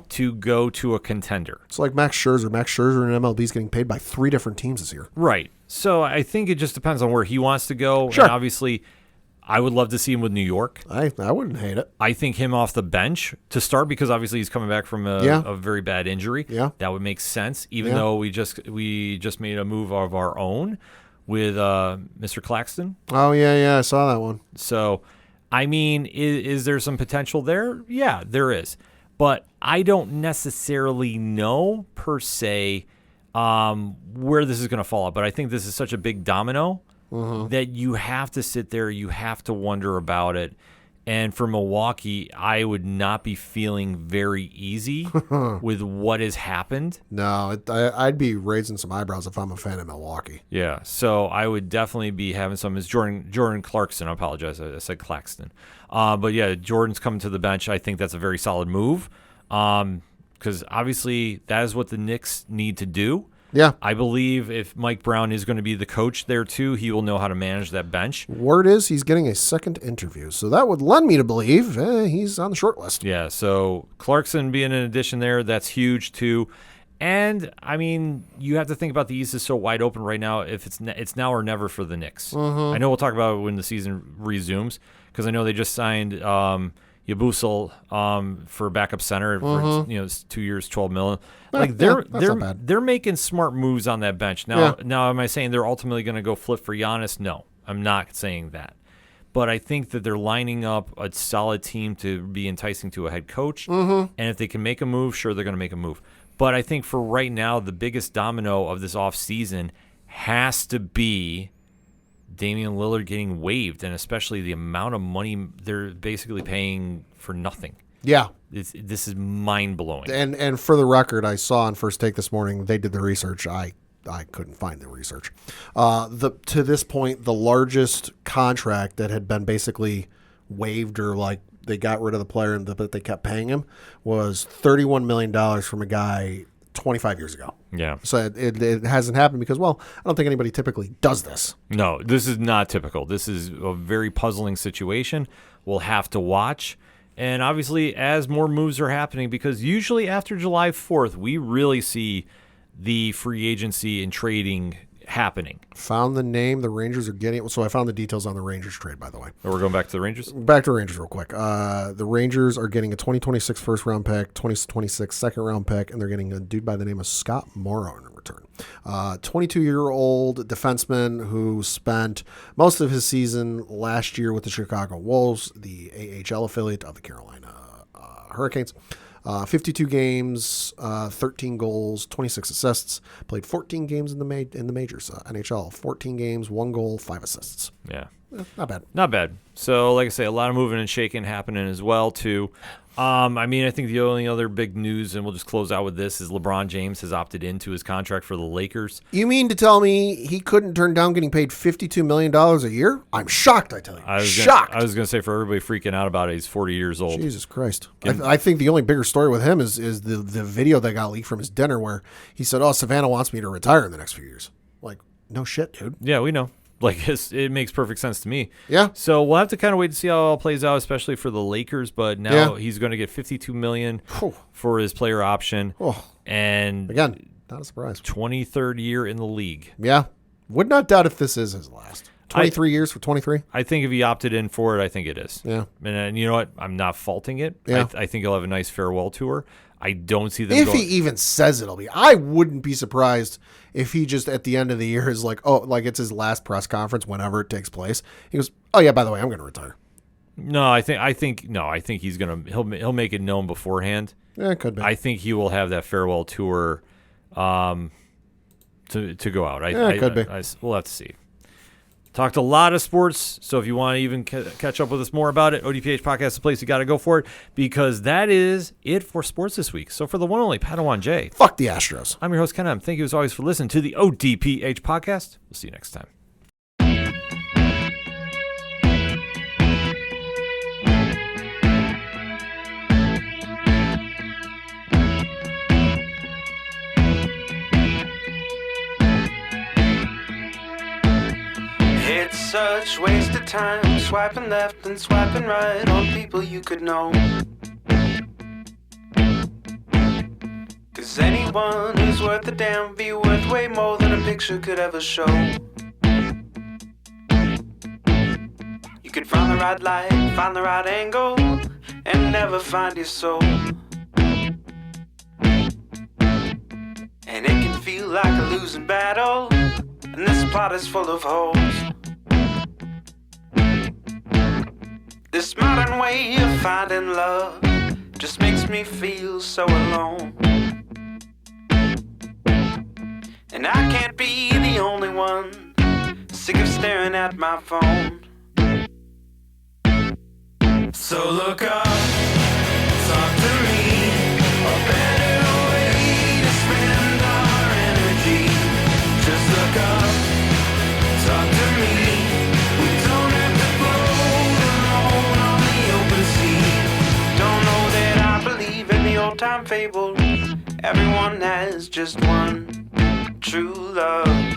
to go to a contender. It's like Max Scherzer. Max Scherzer in MLB is getting paid by 3 different teams this year. Right. So I think it just depends on where he wants to go. Sure. And obviously, I would love to see him with New York. I wouldn't hate it. I think him off the bench to start because obviously he's coming back from a very bad injury. Yeah. That would make sense, even though we just made a move of our own with Mr. Claxton. Oh, yeah, I saw that one. So, I mean, is there some potential there? Yeah, there is. But I don't necessarily know, per se, where this is going to fall out. But I think this is such a big domino that you have to sit there, you have to wonder about it. And for Milwaukee, I would not be feeling very easy with what has happened. No, I'd be raising some eyebrows if I'm a fan of Milwaukee. Yeah, so I would definitely be having some. It's Jordan Clarkson. I apologize. I said Claxton. But yeah, Jordan's coming to the bench. I think that's a very solid move because obviously that is what the Knicks need to do. Yeah. I believe if Mike Brown is going to be the coach there too, he will know how to manage that bench. Word is he's getting a second interview, so that would lend me to believe he's on the short list. Yeah, so Clarkson being an addition there, that's huge too. And, I mean, you have to think about the East is so wide open right now. If it's now or never for the Knicks. I know we'll talk about it when the season resumes because I know they just signed Yabusel for backup center for 2 years, $12 million. Like they're making smart moves on that bench. Now am I saying they're ultimately going to go flip for Giannis? No, I'm not saying that. But I think that they're lining up a solid team to be enticing to a head coach. And if they can make a move, sure, they're going to make a move. But I think for right now, the biggest domino of this offseason has to be Damian Lillard getting waived, and especially the amount of money they're basically paying for nothing. Yeah. This is mind-blowing. And for the record, I saw on First Take this morning, they did the research. I couldn't find the research. To this point, the largest contract that had been basically waived or like they got rid of the player but they kept paying him was $31 million from a guy 25 years ago. Yeah. So it hasn't happened because, well, I don't think anybody typically does this. No, this is not typical. This is a very puzzling situation. We'll have to watch. And obviously, as more moves are happening, because usually after July 4th, we really see the free agency and trading happening. Found the name the Rangers are getting. So I found the details on the Rangers trade, by the way. Oh, we're going back to the Rangers? Back to the Rangers real quick. The Rangers are getting a 2026 first-round pick, 2026 second-round pick, and they're getting a dude by the name of Scott Morrow in return. 22-year-old defenseman who spent most of his season last year with the Chicago Wolves, the AHL affiliate of the Carolina Hurricanes. 52 games, 13 goals, 26 assists. Played 14 games in the majors, NHL. 14 games, 1 goal, 5 assists. Yeah. Not bad. Not bad. So, like I say, a lot of moving and shaking happening as well, too. I mean, I think the only other big news, and we'll just close out with this, is LeBron James has opted into his contract for the Lakers. You mean to tell me he couldn't turn down getting paid $52 million a year? I'm shocked, I tell you. Shocked. I was going to say, for everybody freaking out about it, he's 40 years old. Jesus Christ. I think the only bigger story with him is the video that got leaked from his dinner where he said, Savannah wants me to retire in the next few years. Like, no shit, dude. Yeah, we know. Like, it makes perfect sense to me. Yeah. So we'll have to kind of wait to see how it all plays out, especially for the Lakers. But now he's going to get $52 million for his player option. And again, not a surprise. 23rd year in the league. Yeah. Would not doubt if this is his last. 23 years for 23? I think if he opted in for it, I think it is. Yeah. And you know what? I'm not faulting it. Yeah. I think he'll have a nice farewell tour. I don't see them if he even says it'll be. I wouldn't be surprised if he just at the end of the year is like, like it's his last press conference whenever it takes place. He goes, "Oh yeah, by the way, I'm going to retire." No, I think he's going to he'll make it known beforehand. Yeah, it could be. I think he will have that farewell tour to go out. It could be. We'll have to see. Talked a lot of sports, so if you want to even catch up with us more about it, ODPH Podcast is the place you got to go for it, because that is it for sports this week. So for the one and only Padawan J. Fuck the Astros. I'm your host, Ken M. Thank you as always for listening to the ODPH Podcast. We'll see you next time. It's such waste of time, swiping left and swiping right on people you could know. 'Cause anyone who's worth a damn be worth way more than a picture could ever show. You could could find the right light, find the right angle, and never find your soul. And it can feel like a losing battle, and this plot is full of holes. This modern way of finding love just makes me feel so alone. And I can't be the only one sick of staring at my phone. So look up, talk to me, a better way to spend our energy. Just look up, talk to me. We don't have to float alone on the open sea. Don't know that I believe in the old time fable. Everyone has just one true love.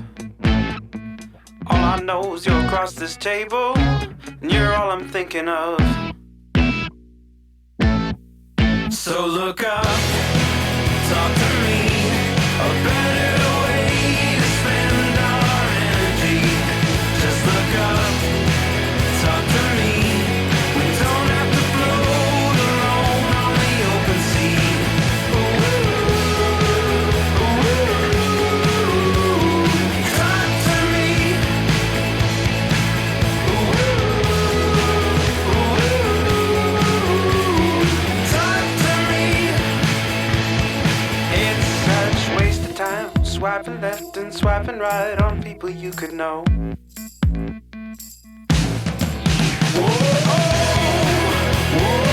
All I know is you're across this table, and you're all I'm thinking of. So look up, talk to me, a better way to spend our energy. Just look up, talk to me. We don't have to float alone on the open sea. Talk to me. It's such waste of time, swiping left and swiping right on people you could know. Whoa, whoa, whoa.